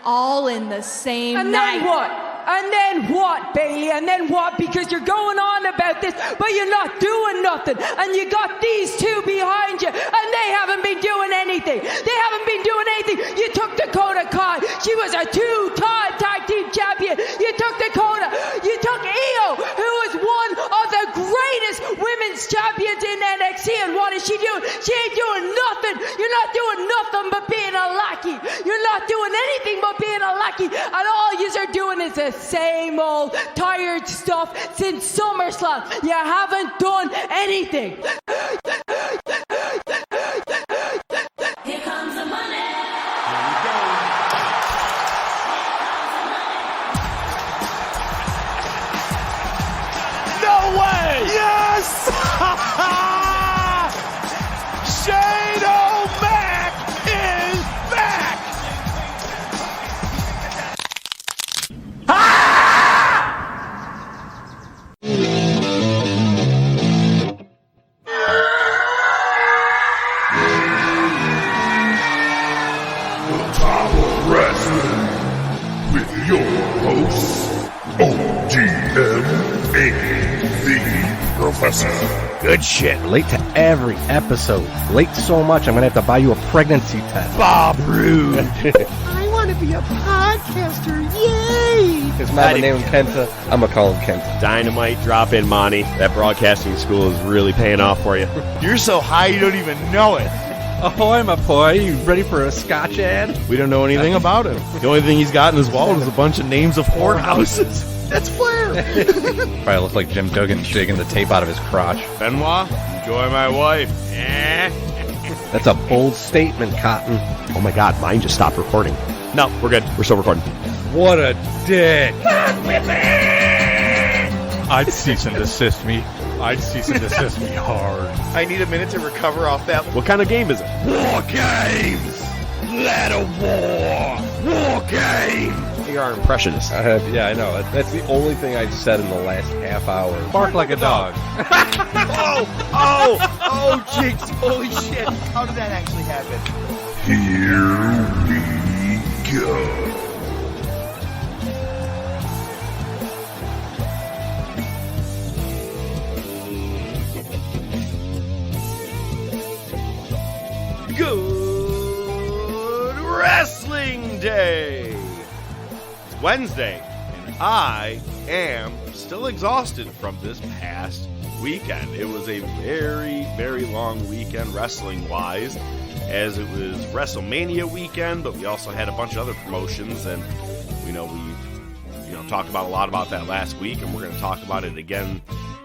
all in the same and night. And then what? And then what, Bailey? And then what? Because you're going on about this, but you're not doing nothing. And you got these two behind you, and they haven't been doing anything. They haven't been doing anything. You took Dakota Kai. She was a two-time tag team champion. You took Dakota. You took Io, who is one of the greatest women's champions in NXT. And what is she doing? She ain't doing nothing. You're not doing nothing but being a lackey. You're not doing anything but being a lackey. And all you are doing is the same old tired stuff since SummerSlam. You haven't done anything. Here comes the money. Here we go. No way! Yes! Shane O'Mac is back! With your hosts, OGM, the Professor. Good shit. Late to every episode. Late so much, I'm going to have to buy you a pregnancy test. Bob Roode. I want to be a podcaster. Yay! His mama named him Kenta. I'm going to call him Kenta. Dynamite drop in, Monty. That broadcasting school is really paying off for you. You're so high you don't even know it. Ahoy, my boy. You ready for a Scotch ad? We don't know anything about him. The only thing he's got in his wallet is a bunch of names of whorehouses. That's Flair. Probably looks like Jim Duggan shaking the tape out of his crotch. Benoit, enjoy my wife. That's a bold statement, Cotton. Oh my God, mine just stopped recording. No, we're good. We're still recording. What a dick. I'd cease and desist me. I'd cease and desist me hard. I need a minute to recover off that. What kind of game is it? War games! Let a war game! You're our impressionist. Yeah, I know. That's the only thing I've said in the last half hour. Bark like a dog. Oh, Jinx, holy shit. How did that actually happen? Here we go. Good Wrestling Day! It's Wednesday, and I am still exhausted from this past weekend. It was a very, very long weekend wrestling-wise, as it was WrestleMania weekend, but we also had a bunch of other promotions, and we talked about a lot about that last week, and we're going to talk about it again,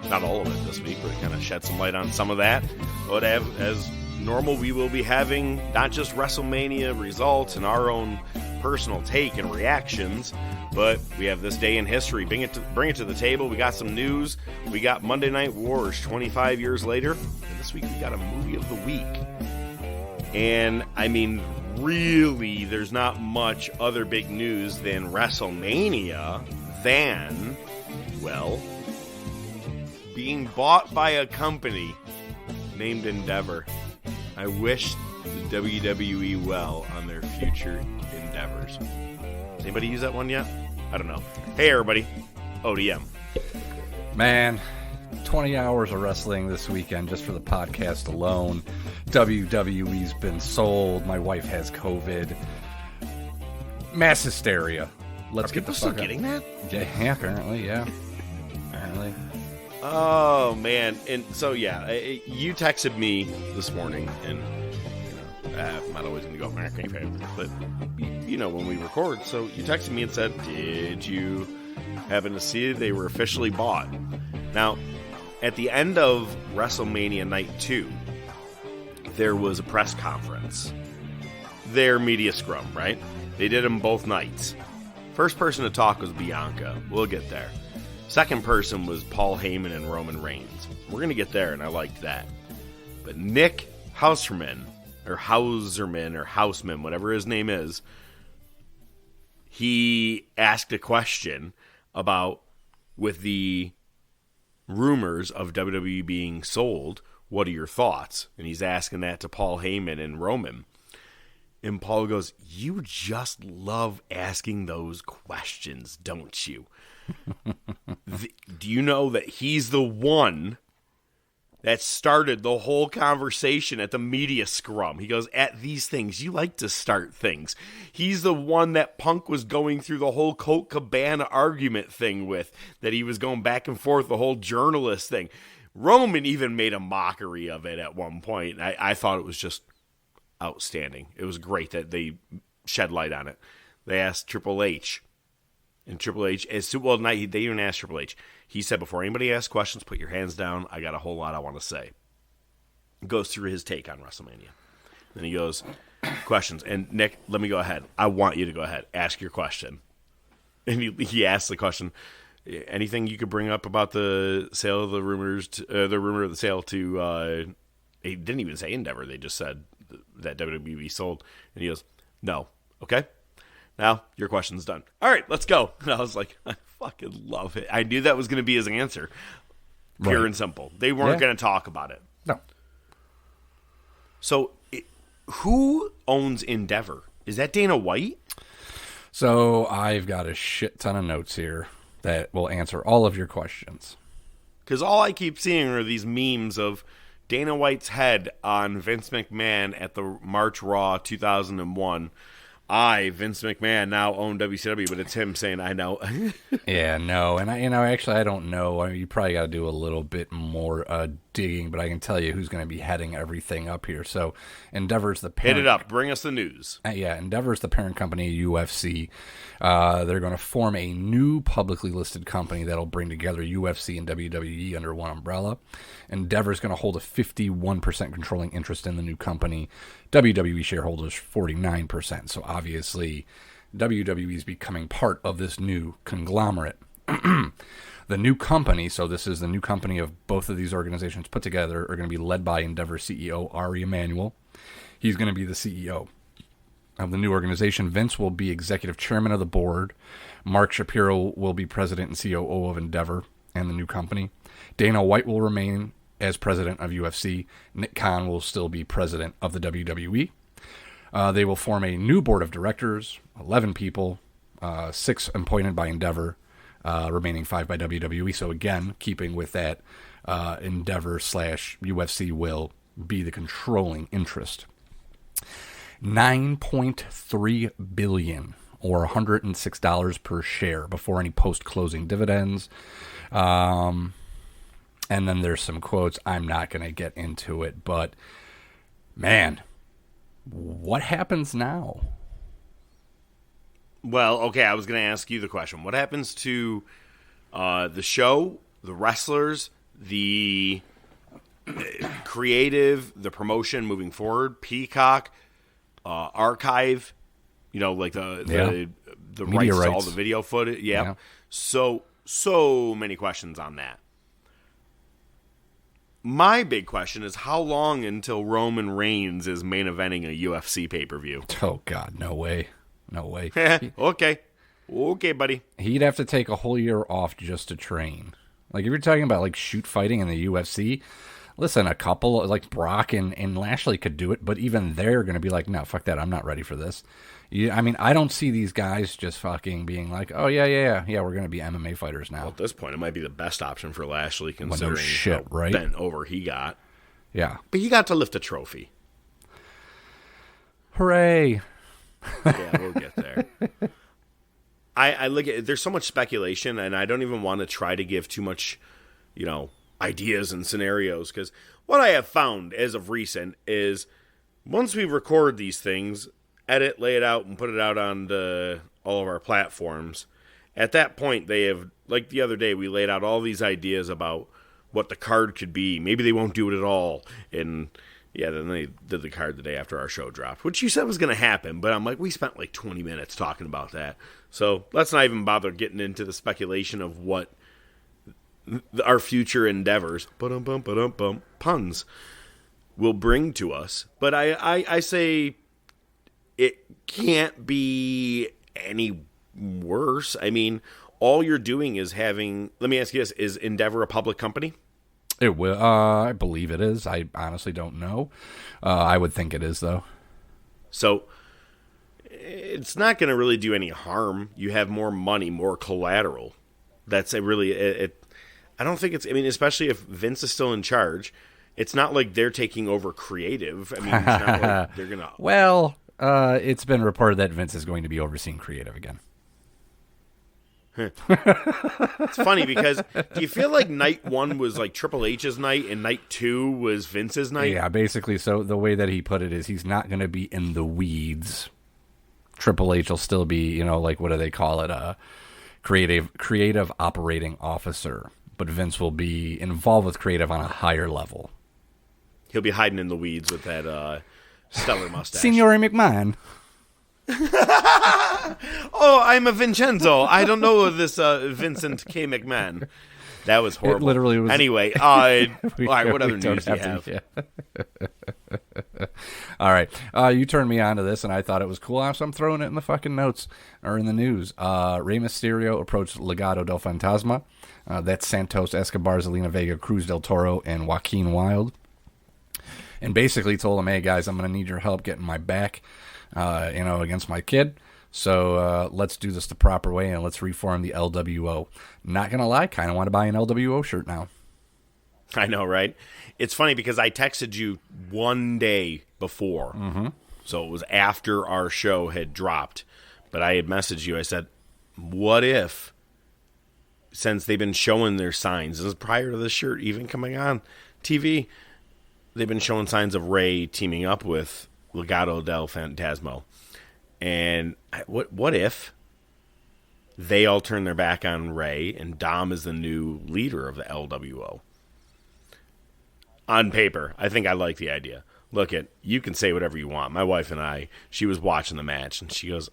not all of it this week, but it kind of shed some light on some of that. But as normal, we will be having not just WrestleMania results and our own personal take and reactions, but we have this day in history. Bring it to the table. We got some news. We got Monday Night Wars 25 years later, and this week we got a movie of the week. And I mean, really, there's not much other big news than WrestleMania than, well, being bought by a company named Endeavor. I wish the WWE well on their future endeavors. Has anybody used that one yet? I don't know. Hey, everybody. ODM. Man, 20 hours of wrestling this weekend just for the podcast alone. WWE's been sold. My wife has COVID. Mass hysteria. Let's get the fuck still getting that? Yeah, apparently, yeah. Apparently. Oh, man. And so, yeah, you texted me this morning, and I'm not always going to go, but when we record, so you texted me and said, did you happen to see they were officially bought? Now, at the end of WrestleMania Night 2, there was a press conference. Their media scrum, right? They did them both nights. First person to talk was Bianca. We'll get there. Second person was Paul Heyman and Roman Reigns. We're going to get there, and I liked that. But Nick Hauserman, whatever his name is, he asked a question about, with the rumors of WWE being sold, what are your thoughts? And he's asking that to Paul Heyman and Roman. And Paul goes, "You just love asking those questions, don't you?" Do you know that he's the one that started the whole conversation at the media scrum? He goes, "At these things, you like to start things." He's the one that Punk was going through the whole Colt Cabana argument thing with, that he was going back and forth, the whole journalist thing. Roman even made a mockery of it at one point. I thought it was just outstanding. It was great that they shed light on it. They asked Triple H, and Triple H, they didn't ask Triple H. He said, "Before anybody asks questions, put your hands down. I got a whole lot I want to say." Goes through his take on WrestleMania. Then he goes, "Questions." And Nick, let me go ahead. I want you to go ahead. Ask your question. And he asked the question, "Anything you could bring up about the sale of the rumor of the sale to," he didn't even say Endeavor. They just said that WWE sold. And he goes, "No." "Okay. Now your question's done. All right, let's go." And I was like, I fucking love it. I knew that was going to be his answer. Pure and simple. They weren't going to talk about it. No. So who owns Endeavor? Is that Dana White? So I've got a shit ton of notes here that will answer all of your questions. Because all I keep seeing are these memes of Dana White's head on Vince McMahon at the March Raw 2001. I, Vince McMahon, now own WCW, but it's him saying, "I know." Yeah, no, and I don't know. I mean, you probably got to do a little bit more digging, but I can tell you who's going to be heading everything up here. So, Endeavor's the parent. Hit it up. Bring us the news. Yeah, Endeavor's the parent company of UFC. They're going to form a new publicly listed company that'll bring together UFC and WWE under one umbrella. Endeavor's going to hold a 51% controlling interest in the new company. WWE shareholders 49%. So obviously, WWE is becoming part of this new conglomerate. The new company, so this is the new company of both of these organizations put together, are going to be led by Endeavor CEO Ari Emanuel. He's going to be the CEO of the new organization. Vince will be executive chairman of the board. Mark Shapiro will be president and COO of Endeavor and the new company. Dana White will remain as president of UFC. Nick Khan will still be president of the WWE. They will form a new board of directors, 11 people, 6 appointed by Endeavor, remaining 5 by WWE. So again, keeping with that, Endeavor / UFC will be the controlling interest. $9.3 billion, or $106 per share before any post-closing dividends. And then there's some quotes. I'm not going to get into it, but man, what happens now? Well, okay, I was going to ask you the question. What happens to the show, the wrestlers, the creative, the promotion moving forward, Peacock, Archive, like the rights to all the video footage? Yeah. So many questions on that. My big question is, how long until Roman Reigns is main eventing a UFC pay-per-view? Oh, God, no way. No way. Okay, buddy. He'd have to take a whole year off just to train. Like, if you're talking about, like, shoot fighting in the UFC, listen, a couple, like Brock and Lashley could do it, but even they're going to be like, no, fuck that, I'm not ready for this. I mean, I don't see these guys just fucking being like, oh, yeah, we're going to be MMA fighters now. Well, at this point, it might be the best option for Lashley, considering how right? bent over he got. Yeah. But he got to lift a trophy. Hooray. Yeah, we'll get there. I look at, there's so much speculation, and I don't even want to try to give too much, ideas and scenarios, because what I have found as of recent is once we record these things, edit, lay it out, and put it out on all of our platforms, at that point they have, like the other day, we laid out all these ideas about what the card could be. Maybe they won't do it at all. And yeah, then they did the card the day after our show dropped, which you said was going to happen, but I'm like, we spent like 20 minutes talking about that. So let's not even bother getting into the speculation of what our future endeavors, puns, will bring to us. But I say it can't be any worse. I mean, all you're doing is having, let me ask you this, is Endeavor a public company? It will. I believe it is. I honestly don't know. I would think it is, though. So it's not going to really do any harm. You have more money, more collateral. That's I don't think it's, I mean, especially if Vince is still in charge, it's not like they're taking over creative. I mean, it's not like they're going to. Well, it's been reported that Vince is going to be overseeing creative again. It's funny because do you feel like night 1 was like Triple H's night and night 2 was Vince's night? Yeah, basically. So the way that he put it is he's not going to be in the weeds. Triple H will still be, like, what do they call it? Creative operating officer. But Vince will be involved with creative on a higher level. He'll be hiding in the weeds with that stellar mustache. Signore McMahon. Oh, I'm a Vincenzo. I don't know this Vincent K. McMahon. That was horrible. It literally was. Anyway, all right, what other news do you have? All right, you turned me on to this, and I thought it was cool, so I'm throwing it in the fucking notes, or in the news. Rey Mysterio approached Legado del Fantasma. That's Santos Escobar, Zelina Vega, Cruz del Toro, and Joaquin Wilde. And basically told him, hey, guys, I'm going to need your help getting my back, against my kid. So let's do this the proper way, and let's reform the LWO. Not going to lie, kind of want to buy an LWO shirt now. I know, right? It's funny because I texted you one day before. Mm-hmm. So it was after our show had dropped. But I had messaged you. I said, what if, since they've been showing their signs, this is prior to the shirt even coming on TV, they've been showing signs of Rey teaming up with Legado del Fantasma. And what if they all turn their back on Rey and Dom is the new leader of the LWO? On paper, I think I like the idea. Look, you can say whatever you want. My wife and I, she was watching the match, and she goes,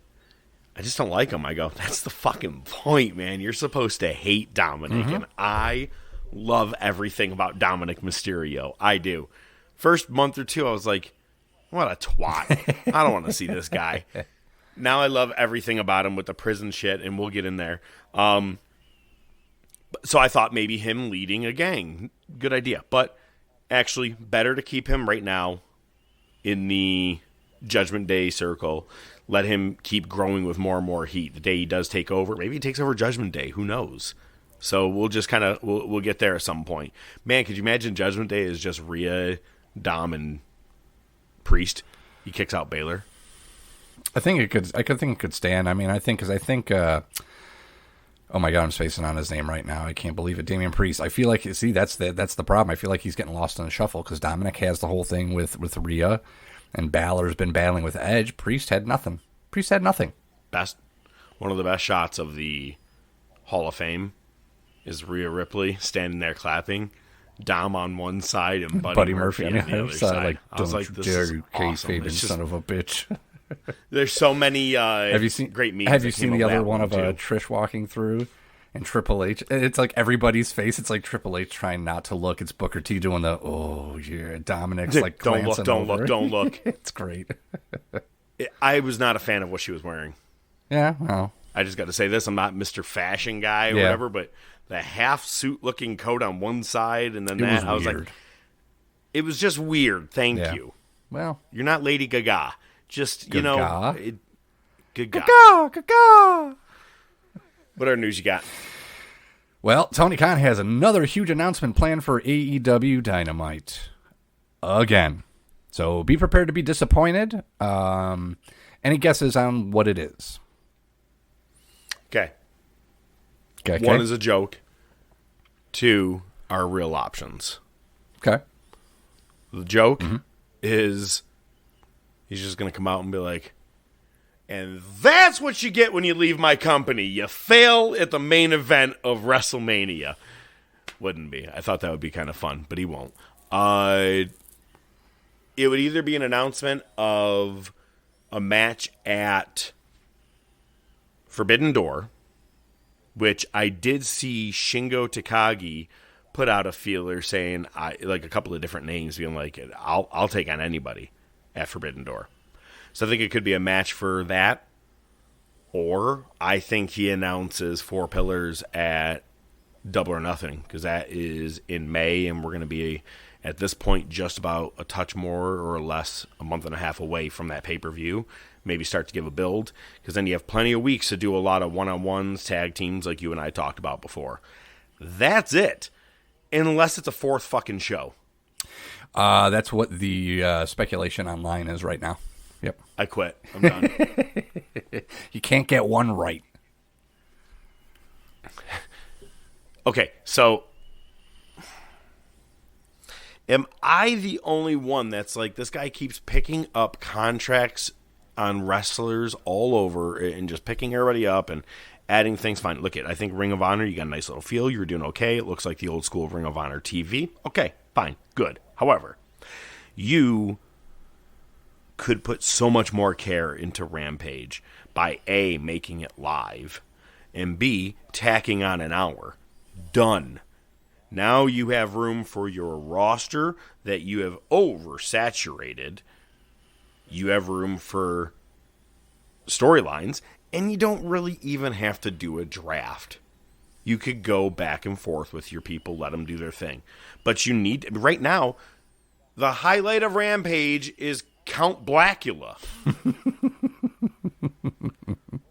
I just don't like him. I go, that's the fucking point, man. You're supposed to hate Dominic, and I love everything about Dominic Mysterio. I do. First month or two, I was like, what a twat. I don't want to see this guy. Now I love everything about him with the prison shit, and we'll get in there. So I thought maybe him leading a gang. Good idea. But actually, better to keep him right now in the Judgment Day circle. Let him keep growing with more and more heat. The day he does take over, maybe he takes over Judgment Day. Who knows? So we'll just kind of we'll get there at some point. Man, could you imagine Judgment Day is just Rhea, Dom, and Priest? He kicks out Baylor. I think it could stand. I mean, I think oh my God, I'm spacing on his name right now. I can't believe it. Damian Priest. I feel like, that's the problem. I feel like he's getting lost in the shuffle because Dominic has the whole thing with Rhea, and Balor's been battling with Edge. Priest had nothing. One of the best shots of the Hall of Fame is Rhea Ripley standing there clapping. Dom on one side and Buddy Murphy on the other side. Like, I was like, don't this you dare, is you awesome. kayfabe son of a bitch. There's so many have you seen, great memes. Have you seen the other one of Trish walking through and Triple H? It's like everybody's face. It's like Triple H trying not to look. It's Booker T doing the, oh, yeah. Dominic's like, don't look. It's great. I was not a fan of what she was wearing. Yeah, well. I just got to say this. I'm not Mr. Fashion guy or whatever, but the half suit looking coat on one side and then I was like, it was just weird. Thank you. Well, you're not Lady Gaga. Just, Gaga. Gaga. What other news you got? Well, Tony Khan has another huge announcement planned for AEW Dynamite. Again. So be prepared to be disappointed. Any guesses on what it is? Okay. Okay. One is a joke. Two are real options. Okay. The joke is he's just going to come out and be like, and that's what you get when you leave my company. You fail at the main event of WrestleMania. Wouldn't be. I thought that would be kind of fun, but he won't. It would either be an announcement of a match at Forbidden Door, which I did see Shingo Takagi put out a feeler saying, like a couple of different names, being like, I'll take on anybody at Forbidden Door. So I think it could be a match for that, or I think he announces Four Pillars at Double or Nothing, because that is in May, and we're going to be, at this point, just about a touch more or less a month and a half away from that pay-per-view. Maybe start to give a build, because then you have plenty of weeks to do a lot of one-on-ones, tag teams like you and I talked about before. That's it. Unless it's a fourth fucking show. That's what the speculation online is right now. Yep. I quit. I'm done. You can't get one right. Okay, so am I the only one that's like, this guy keeps picking up contracts on wrestlers all over and just picking everybody up and adding things? Fine. Look, I think Ring of Honor, you got a nice little feel. You're doing okay. It looks like the old school Ring of Honor TV. Okay, fine. Good. However, you could put so much more care into Rampage by A, making it live, and B, tacking on an hour. Done. Now you have room for your roster that you have oversaturated. You have room for storylines, and you don't really even have to do a draft. You could go back and forth with your people, let them do their thing. But you need, right now, the highlight of Rampage is Count Blackula.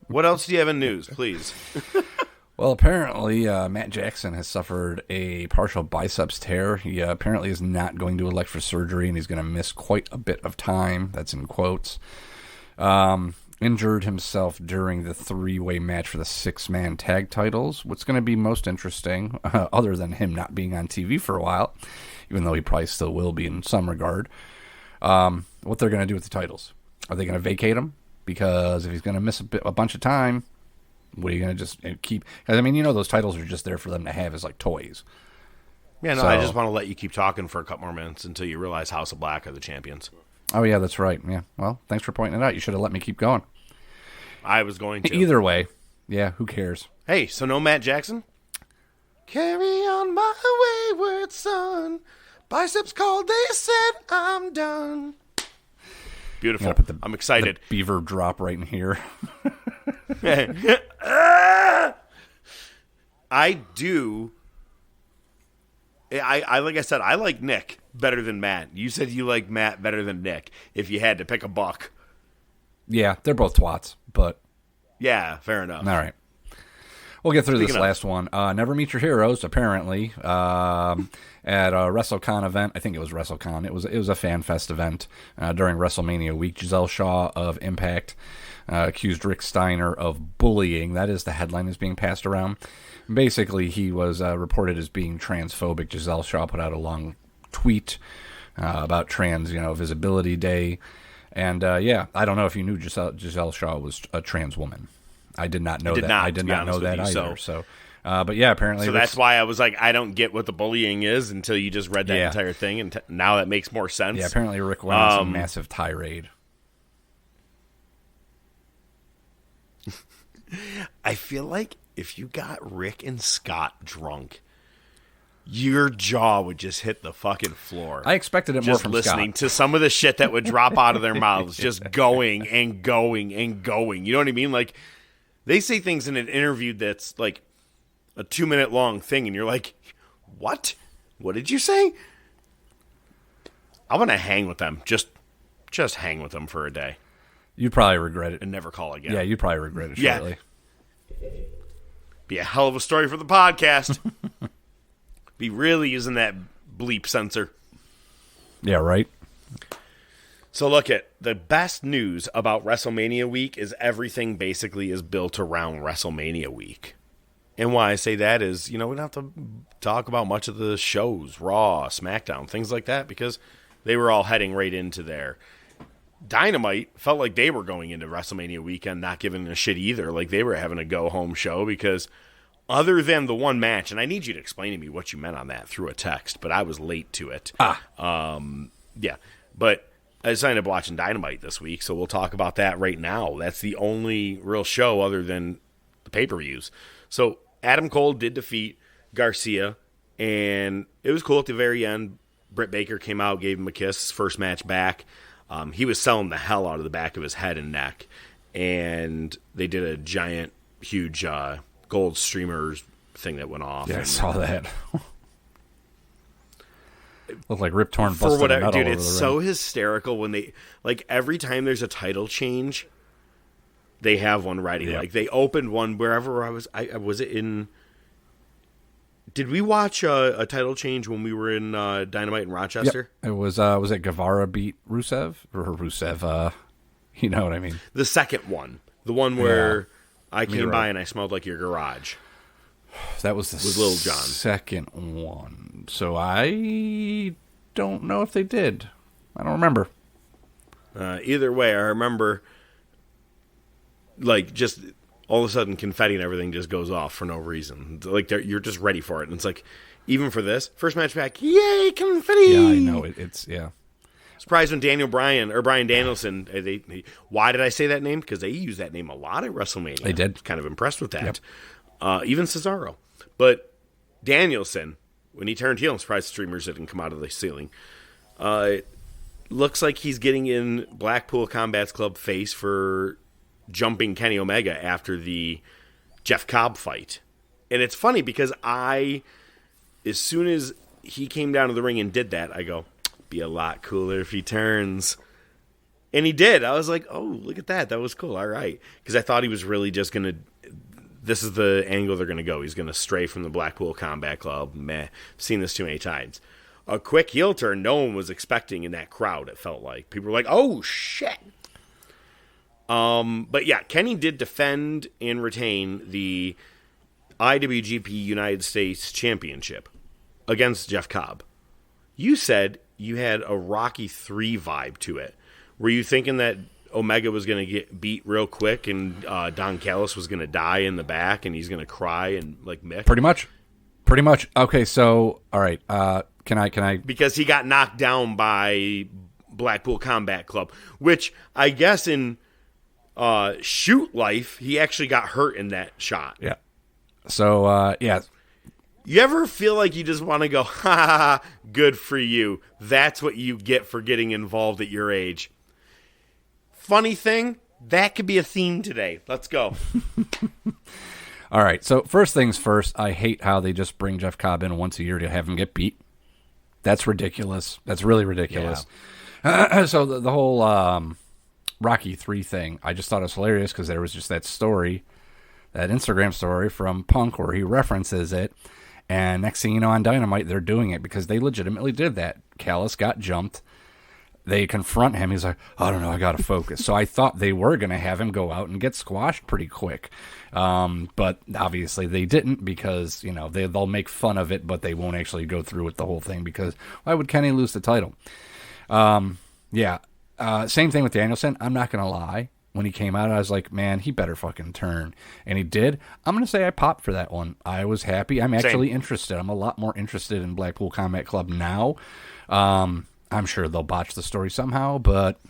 What else do you have in news, please? Well, apparently, Matt Jackson has suffered a partial biceps tear. He apparently is not going to elect for surgery, and he's going to miss quite a bit of time. That's in quotes. Injured himself during the three-way match for the six-man tag titles. What's going to be most interesting, other than him not being on TV for a while, even though he probably still will be in some regard, what they're going to do with the titles. Are they going to vacate him? Because if he's going to miss a bunch of time, what are you going to just keep? Because, I mean, you know, those titles are just there for them to have as like toys. Yeah, no, I just want to let you keep talking for a couple more minutes until you realize House of Black are the champions. Oh, yeah, that's right. Yeah, well, thanks for pointing it out. You should have let me keep going. I was going to. Either way, yeah, who cares? Hey, so no Matt Jackson? Carry on my wayward son. Biceps called, they said I'm done. Beautiful. I'm excited. The beaver drop right in here. I do. I like I said, I like Nick better than Matt. You said you like Matt better than Nick if you had to pick a buck. Yeah, they're both twats, but... Yeah, fair enough. All right. We'll get through this last one. Never Meet Your Heroes, apparently, at a WrestleCon event. I think it was WrestleCon. It was a fan fest event during WrestleMania week. Giselle Shaw of Impact accused Rick Steiner of bullying. That is the headline is being passed around. Basically, he was reported as being transphobic. Giselle Shaw put out a long tweet about Trans, Visibility Day. And, yeah, I don't know if you knew Giselle Shaw was a trans woman. I did not know that. I did not know that either. So, but yeah, apparently. So that's why I was like, I don't get what the bullying is until you just read that entire thing, and now that makes more sense. Yeah, apparently Rick went on some massive tirade. I feel like if you got Rick and Scott drunk, your jaw would just hit the fucking floor. I expected it more from Scott. Just listening to some of the shit that would drop out of their mouths, just going and going and going. You know what I mean? Like, they say things in an interview that's like a 2-minute long thing, and you're like, what? What did you say? I want to hang with them. Just hang with them for a day. You'd probably regret it. And never call again. Yeah, you'd probably regret it shortly. Be a hell of a story for the podcast. Be really using that bleep sensor. Yeah, right. So look at the best news about WrestleMania week is everything basically is built around WrestleMania week. And why I say that is, we don't have to talk about much of the shows, Raw, SmackDown, things like that, because they were all heading right into there. Dynamite felt like they were going into WrestleMania weekend not giving a shit either. Like they were having a go-home show because other than the one match, and I need you to explain to me what you meant on that through a text, but I was late to it. Yeah, but I decided to watching Dynamite this week, so we'll talk about that right now. That's the only real show other than the pay-per-views. So Adam Cole did defeat Garcia, and it was cool at the very end. Britt Baker came out, gave him a kiss, first match back. He was selling the hell out of the back of his head and neck, and they did a giant, huge gold streamers thing that went off. Yeah, I and, saw that. Looked like Rip Torn for busted a whatever, nut all dude. over It's the so ring. hysterical when they every time there's a title change, they have one ready. Yep. Like they opened one wherever I was. I was it in. Did we watch a title change when we were in Dynamite in Rochester? Yep. It was it Guevara beat Rusev or Rusev? You know what I mean? The second one, the one where I You're came right. by and I smelled like your garage. That was the With Lil Jon. second one. So I don't know if they did. I don't remember. Either way, I remember like just all of a sudden confetti and everything just goes off for no reason. Like you're just ready for it. And it's like, even for this first match back, yay, confetti! Yeah, I know. It's Surprised when Brian Danielson, why did I say that name? Because they use that name a lot at WrestleMania. They did. Kind of impressed with that. Yep. Even Cesaro. But Danielson, when he turned heel, I'm surprised streamers didn't come out of the ceiling. Looks like he's getting in Blackpool Combat's Club face for jumping Kenny Omega after the Jeff Cobb fight. And it's funny because as soon as he came down to the ring and did that, I go, be a lot cooler if he turns. And he did. I was like, oh, look at that. That was cool. All right. Because I thought he was really just going to, this is the angle they're going to go. He's going to stray from the Blackpool Combat Club. Meh. I've seen this too many times. A quick heel turn no one was expecting in that crowd, it felt like. People were like, oh, shit. But yeah, Kenny did defend and retain the IWGP United States Championship against Jeff Cobb. You said you had a Rocky 3 vibe to it. Were you thinking that Omega was going to get beat real quick and Don Callis was going to die in the back and he's going to cry and like Mick? pretty much. Okay, so all right. Can I? Because he got knocked down by Blackpool Combat Club, which I guess in Shoot Life he actually got hurt in that shot. Yeah. So yeah. You ever feel like you just want to go, ha, ha, ha, good for you. That's what you get for getting involved at your age. Funny thing, that could be a theme today. Let's go. All right. So first things first, I hate how they just bring Jeff Cobb in once a year to have him get beat. That's ridiculous. That's really ridiculous. Yeah. So the whole Rocky 3 thing, I just thought it was hilarious because there was just that story, that Instagram story from Punk where he references it. And next thing you know, on Dynamite, they're doing it because they legitimately did that. Callis got jumped. They confront him. He's like, I don't know, I got to focus. So I thought they were going to have him go out and get squashed pretty quick. But obviously they didn't because, you know, they'll make fun of it, but they won't actually go through with the whole thing because why would Kenny lose the title? Yeah. Same thing with Danielson. I'm not going to lie. When he came out, I was like, man, he better fucking turn. And he did. I'm going to say I popped for that one. I was happy. I'm actually interested. I'm a lot more interested in Blackpool Combat Club now. I'm sure they'll botch the story somehow, but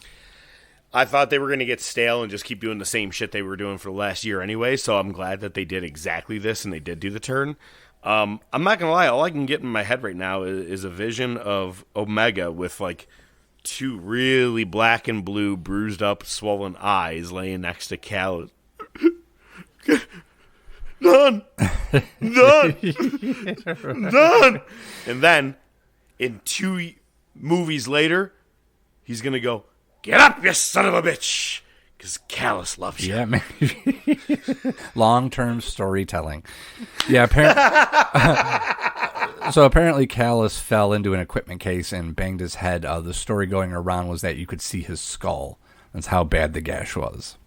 I thought they were going to get stale and just keep doing the same shit they were doing for the last year anyway, so I'm glad that they did exactly this and they did do the turn. I'm not going to lie. All I can get in my head right now is a vision of Omega with, like, two really black and blue, bruised up, swollen eyes laying next to Cal. Done. Done. Done. And then, in 2 movies later, he's going to go, get up, you son of a bitch, because Callis loves you. yeah, man. Long-term storytelling. Yeah, apparently. So apparently Callis fell into an equipment case and banged his head. The story going around was that you could see his skull. That's how bad the gash was.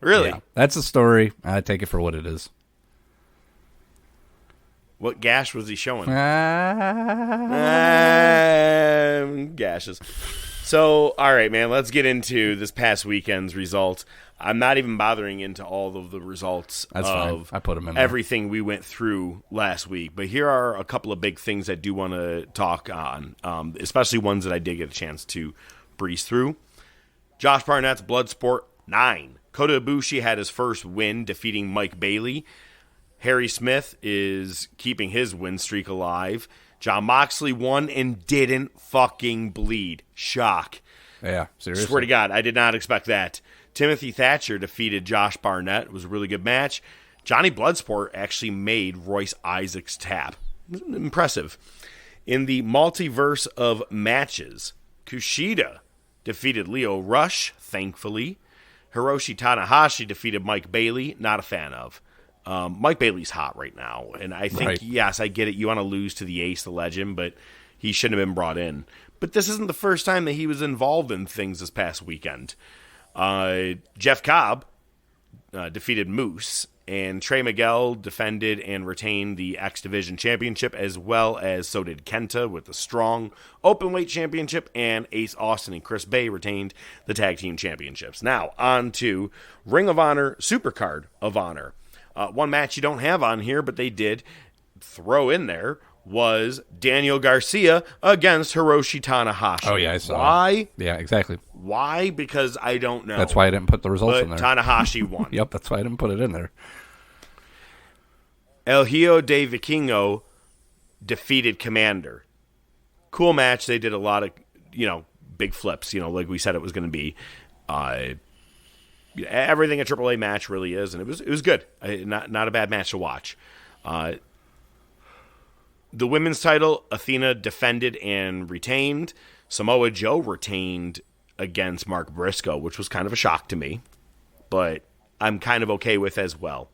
Really? Yeah, that's a story. I take it for what it is. What gash was he showing? Gashes. So, all right, man, let's get into this past weekend's results. I'm not even bothering into all of the results That's of fine. I put them in there. everything we went through last week. But here are a couple of big things I do want to talk on, especially ones that I did get a chance to breeze through. Josh Barnett's Bloodsport 9. Kota Ibushi had his first win, defeating Mike Bailey. Harry Smith is keeping his win streak alive. Jon Moxley won and didn't fucking bleed. Shock. Yeah, seriously. Swear to God, I did not expect that. Timothy Thatcher defeated Josh Barnett. It was a really good match. Johnny Bloodsport actually made Royce Isaacs tap. Impressive. In the multiverse of matches, Kushida defeated Lio Rush, thankfully. Hiroshi Tanahashi defeated Mike Bailey, not a fan of. Mike Bailey's hot right now, and I think, yes, I get it. You want to lose to the Ace, the Legend, but he shouldn't have been brought in. But this isn't the first time that he was involved in things this past weekend. Jeff Cobb defeated Moose, and Trey Miguel defended and retained the X Division Championship, as well as so did Kenta with the Strong Openweight Championship, and Ace Austin and Chris Bay retained the Tag Team Championships. Now, on to Ring of Honor Supercard of Honor. One match you don't have on here, but they did throw in there, was Daniel Garcia against Hiroshi Tanahashi. Oh, yeah, I saw. Why? Yeah, exactly. Why? Because I don't know. That's why I didn't put the results in there. Tanahashi won. Yep, that's why I didn't put it in there. El Hijo de Vikingo defeated Commander. Cool match. They did a lot of, big flips, like we said it was going to be. Everything a AAA match really is, and it was good. Not a bad match to watch. The women's title, Athena defended and retained. Samoa Joe retained against Mark Briscoe, which was kind of a shock to me, but I'm kind of okay with as well.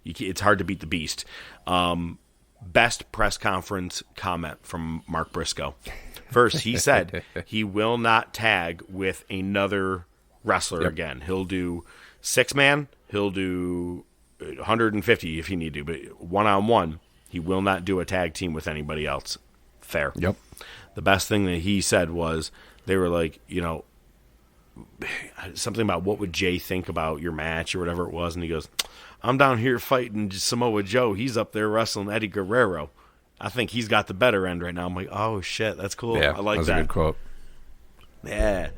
It's hard to beat the beast. Best press conference comment from Mark Briscoe. First, he said he will not tag with another wrestler again. He'll do 6-man. He'll do 150 if he need to, but one-on-one, he will not do a tag team with anybody else. Fair. Yep. The best thing that he said was, they were like, something about what would Jay think about your match or whatever it was, and he goes, I'm down here fighting Samoa Joe. He's up there wrestling Eddie Guerrero. I think he's got the better end right now. I'm like, oh, shit, that's cool. Yeah, I like that. That was a good quote. Yeah.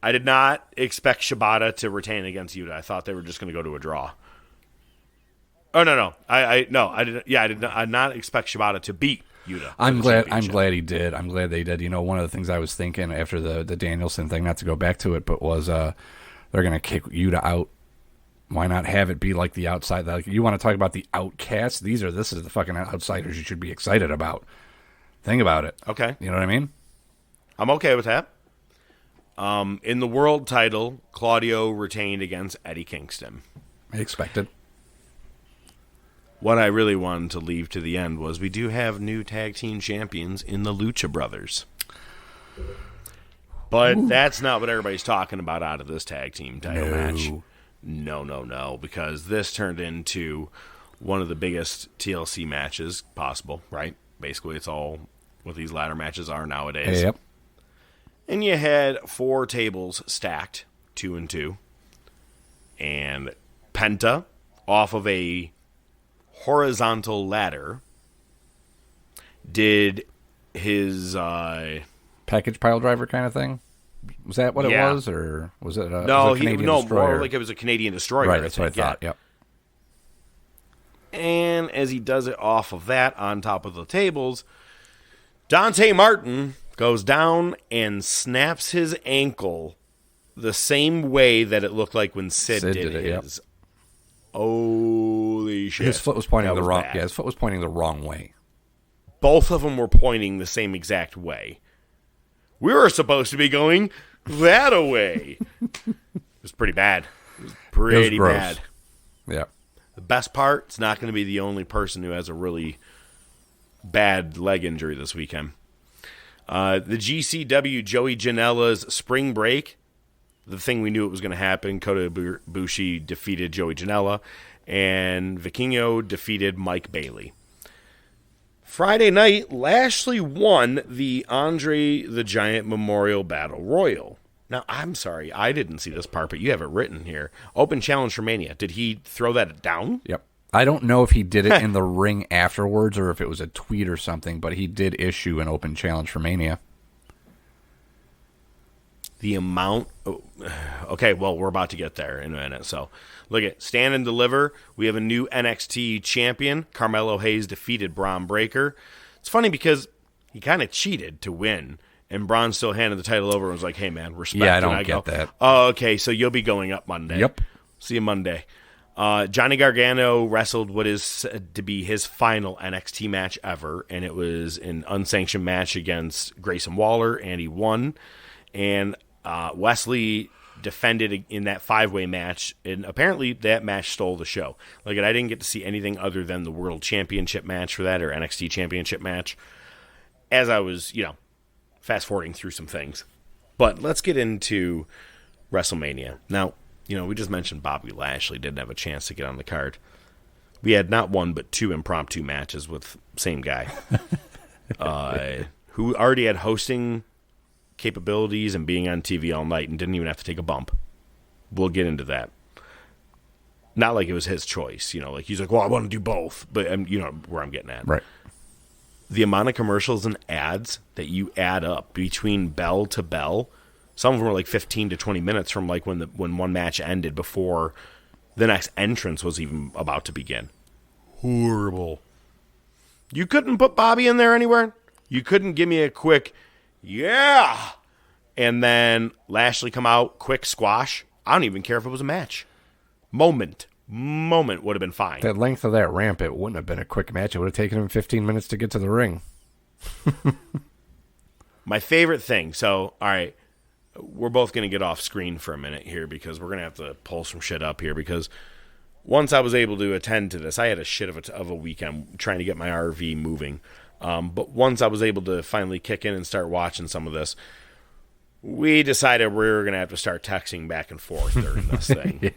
I did not expect Shibata to retain against Yuta. I thought they were just going to go to a draw. Oh, no. I did not expect Shibata to beat Yuta. I'm glad he did. I'm glad they did. One of the things I was thinking after the Danielson thing, not to go back to it, but was they're going to kick Yuta out. Why not have it be like the outside? Like, you want to talk about the outcasts? This is the fucking outsiders you should be excited about. Think about it. Okay. You know what I mean? I'm okay with that. In the world title, Claudio retained against Eddie Kingston. I expected. What I really wanted to leave to the end was we do have new tag team champions in the Lucha Brothers. But that's not what everybody's talking about out of this tag team title match. No, because this turned into one of the biggest TLC matches possible, right? Basically, it's all what these ladder matches are nowadays. Yep. And you had 4 tables stacked, 2 and 2. And Penta, off of a horizontal ladder, did his package pile driver kind of thing. Was that what it was, or was it? More like it was a Canadian destroyer. Right, that's what I thought. Yep. And as he does it off of that, on top of the tables, Dante Martin goes down and snaps his ankle the same way that it looked like when Sid did his. Yep. Holy shit! His foot was pointing the wrong. Yeah, his foot was pointing the wrong way. Both of them were pointing the same exact way. We were supposed to be going that away. It was pretty bad. It was pretty bad. Yeah. The best part, it's not going to be the only person who has a really bad leg injury this weekend. The GCW Joey Janela's spring break, the thing we knew it was going to happen, Kota Ibushi defeated Joey Janela, and Vikingo defeated Mike Bailey. Friday night, Lashley won the Andre the Giant Memorial Battle Royal. Now, I'm sorry, I didn't see this part, but you have it written here. Open challenge for Mania. Did he throw that down? Yep. I don't know if he did it in the ring afterwards or if it was a tweet or something, but he did issue an open challenge for Mania. The amount... Okay, well, we're about to get there in a minute. So, look at Stand and Deliver. We have a new NXT champion. Carmelo Hayes defeated Braun Breaker. It's funny because he kind of cheated to win, and Braun still handed the title over and was like, hey, man, respect. Yeah, I don't get that. Oh, okay, so you'll be going up Monday. Yep. See you Monday. Johnny Gargano wrestled what is said to be his final NXT match ever, and it was an unsanctioned match against Grayson Waller, and he won. And Wesley defended in that 5-way match, and apparently that match stole the show. Like, I didn't get to see anything other than the World Championship match for that, or NXT Championship match, as I was, fast-forwarding through some things. But let's get into WrestleMania. Now, we just mentioned Bobby Lashley didn't have a chance to get on the card. We had not one but 2 impromptu matches with same guy, who already had hosting capabilities and being on TV all night and didn't even have to take a bump. We'll get into that. Not like it was his choice, like he's like, well, I want to do both, but where I'm getting at. Right. The amount of commercials and ads that you add up between bell to bell. Some of them were like 15 to 20 minutes from like when one match ended before the next entrance was even about to begin. Horrible. You couldn't put Bobby in there anywhere? You couldn't give me a quick, yeah, and then Lashley come out, quick squash? I don't even care if it was a match. Moment would have been fine. That length of that ramp, it wouldn't have been a quick match. It would have taken him 15 minutes to get to the ring. My favorite thing, so, all right, we're both going to get off screen for a minute here because we're going to have to pull some shit up here because once I was able to attend to this, I had a shit of a weekend trying to get my RV moving. But once I was able to finally kick in and start watching some of this, we decided we were going to have to start texting back and forth during this thing.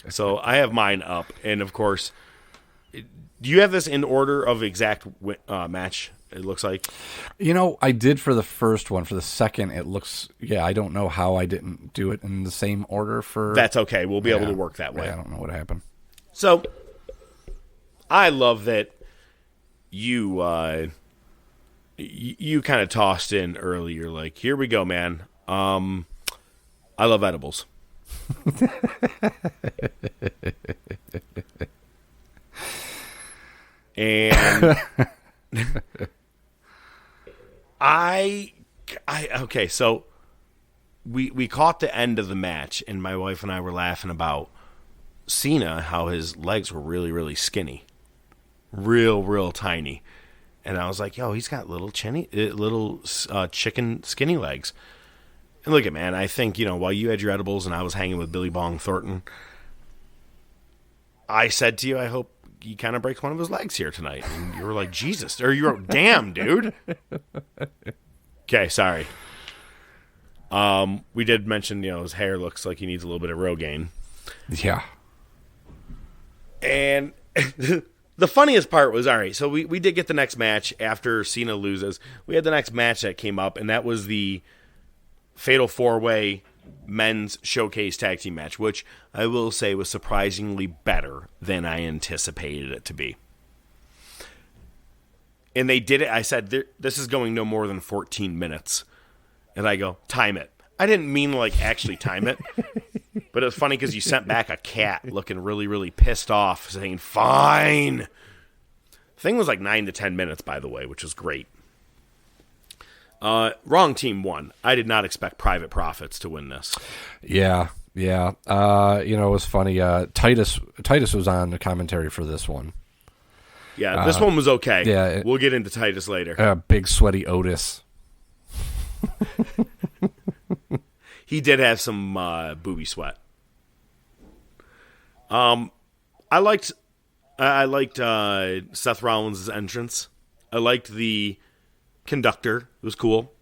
So I have mine up. And, of course, do you have this in order of exact match? It looks like, I did for the first one. For the second, it looks, I don't know how I didn't do it in the same order for. That's okay. We'll be able to work that way. I don't know what happened. So, I love that you kind of tossed in early. You're like, here we go, man. I love edibles. And okay, so we caught the end of the match, and my wife and I were laughing about Cena, how his legs were really, really skinny, real tiny, and I was like, yo, he's got little chicken skinny legs. And look at, man, I think, while you had your edibles and I was hanging with Billy Bong Thornton, I said to you, I hope he kind of breaks one of his legs here tonight. And you were like, Jesus. Or you wrote, damn, dude. Okay, sorry. We did mention, his hair looks like he needs a little bit of Rogaine. Yeah. And the funniest part was, all right, so we did get the next match after Cena loses. We had the next match that came up, and that was the Fatal 4-Way men's showcase tag team match, which I will say was surprisingly better than I anticipated it to be. And they did it. I said, this is going no more than 14 minutes. And I go, time it. I didn't mean like actually time it. But it was funny because you sent back a cat looking really, really pissed off, saying, fine. Thing was like 9 to 10 minutes, by the way, which was great. Wrong team won. I did not expect Private Profits to win this. Yeah. It was funny. Titus was on the commentary for this one. Yeah, this one was okay. Yeah, we'll get into Titus later. Big sweaty Otis. He did have some booby sweat. I liked Seth Rollins' entrance. I liked the conductor. It was cool.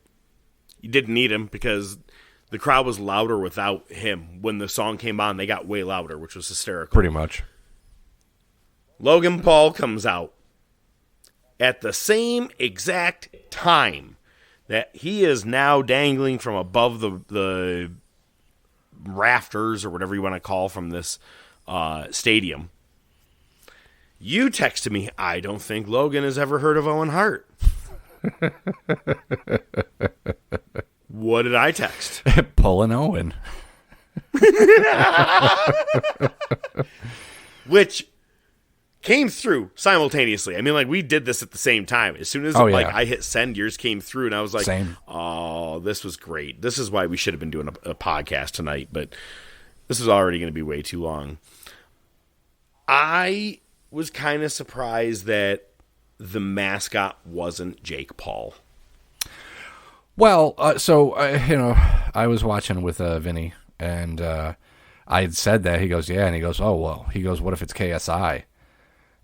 You didn't need him because the crowd was louder without him. When the song came on, they got way louder, which was hysterical. Pretty much. Logan Paul comes out at the same exact time that he is now dangling from above the rafters or whatever you want to call from this stadium. You texted me, I don't think Logan has ever heard of Owen Hart. What did I text? Pulling Owen. Which came through simultaneously. I mean, like, we did this at the same time. As soon as I hit send, yours came through, and I was like, Same. oh, this was great. This is why we should have been doing a podcast tonight. But This is already going to be way too long. I was kind of surprised that the mascot wasn't Jake Paul. Well, I was watching with Vinny, and I had said that. He goes, yeah, and he goes, oh, well. He goes, what if it's KSI?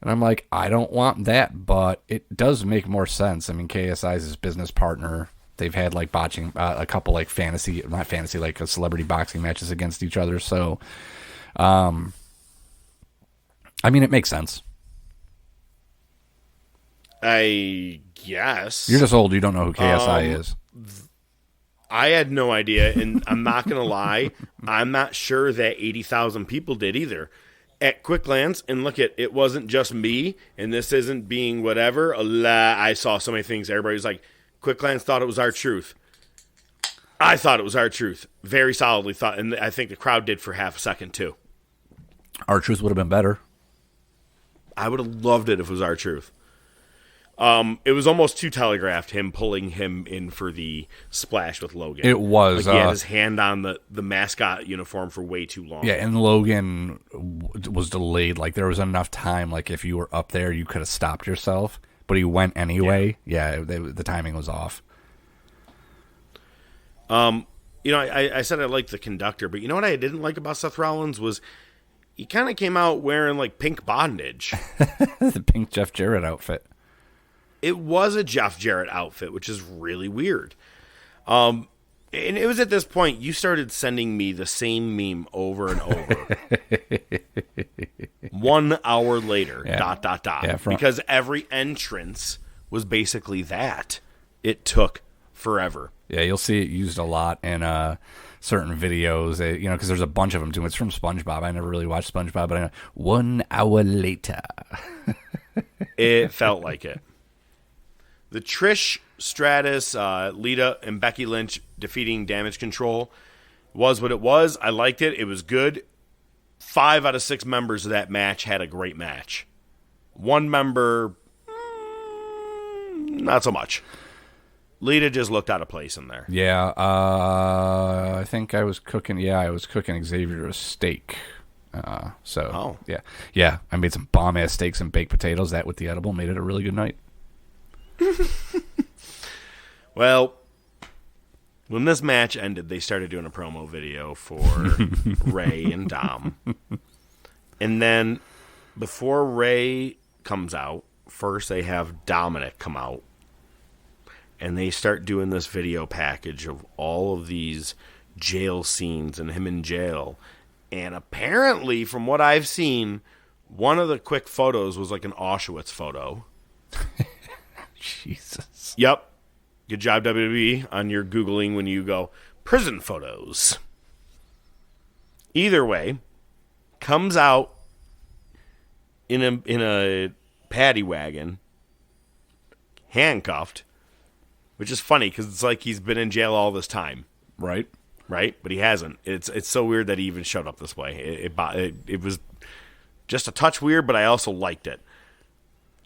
And I'm like, I don't want that, but it does make more sense. I mean, KSI is his business partner. They've had, like, botching, a couple, like, like celebrity boxing matches against each other. So, I mean, it makes sense. I guess. You're just old. You don't know who KSI is. I had no idea, and I'm not going to lie. I'm not sure that 80,000 people did either. At quick glance, and look at it wasn't just me, and this isn't being whatever. I saw so many things. Everybody was like, quick glance thought it was R-Truth. I thought it was R-Truth. Very solidly thought, and I think the crowd did for half a second too. R-Truth would have been better. I would have loved it if it was R-Truth. It was almost too telegraphed, him pulling him in for the splash with Logan. It was. Like he had his hand on the mascot uniform for way too long. Yeah, and Logan was delayed. Like, there was enough time. Like, if you were up there, you could have stopped yourself. But he went anyway. Yeah, the timing was off. I said I liked the conductor, but you know what I didn't like about Seth Rollins was he kind of came out wearing, like, pink bondage. The pink Jeff Jarrett outfit. It was a Jeff Jarrett outfit, which is really weird. And it was at this point you started sending me the same meme over and over. 1 hour later, ... Yeah, because every entrance was basically that. It took forever. Yeah, you'll see it used a lot in certain videos, because there's a bunch of them too. It's from SpongeBob. I never really watched SpongeBob, but I know 1 hour later. It felt like it. The Trish Stratus, Lita, and Becky Lynch defeating Damage Control was what it was. I liked it. It was good. 5 out of 6 members of that match had a great match. One member, not so much. Lita just looked out of place in there. Yeah, I think I was cooking. Yeah, I was cooking Xavier a steak. Yeah. I made some bomb ass steaks and baked potatoes. That with the edible made it a really good night. Well, when this match ended, they started doing a promo video for Ray and Dom. And then before Ray comes out, first they have Dominic come out. And they start doing this video package of all of these jail scenes and him in jail. And apparently, from what I've seen, one of the quick photos was like an Auschwitz photo. Jesus. Yep. Good job, WWE, on your Googling when you go, prison photos. Either way, comes out in a paddy wagon, handcuffed, which is funny because it's like he's been in jail all this time. Right? But he hasn't. It's so weird that he even showed up this way. It was just a touch weird, but I also liked it.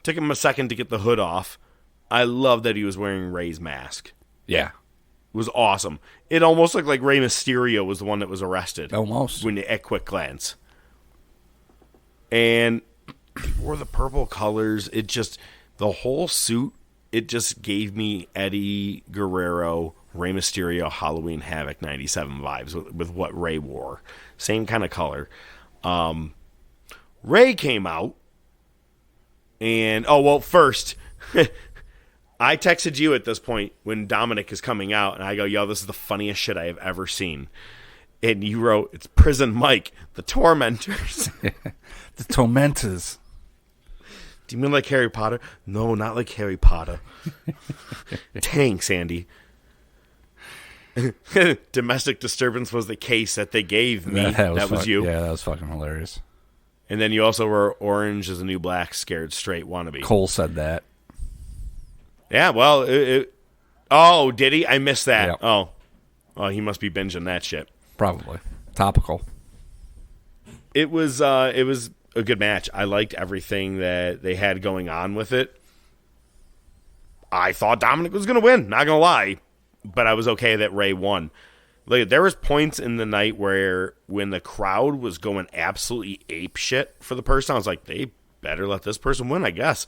Took him a second to get the hood off. I love that he was wearing Ray's mask. Yeah. It was awesome. It almost looked like Rey Mysterio was the one that was arrested. Almost. At quick glance. And he wore the purple colors. The whole suit, it just gave me Eddie Guerrero, Rey Mysterio, Halloween Havoc 97 vibes with what Ray wore. Same kind of color. Ray came out. And, first... I texted you at this point when Dominic is coming out, and I go, yo, this is the funniest shit I have ever seen. And you wrote, it's Prison Mike, the Tormentors. The Tormentors. Do you mean like Harry Potter? No, not like Harry Potter. Thanks, Andy. Domestic disturbance was the case that they gave me. That was you. Yeah, that was fucking hilarious. And then you also were Orange is the New Black, scared straight wannabe. Cole said that. Yeah, well, oh, did he? I missed that. Yep. Oh, he must be binging that shit. Probably. Topical. It was a good match. I liked everything that they had going on with it. I thought Dominic was going to win, not going to lie. But I was okay that Ray won. Like, there was points in the night where when the crowd was going absolutely ape shit for the person, I was like, they better let this person win, I guess.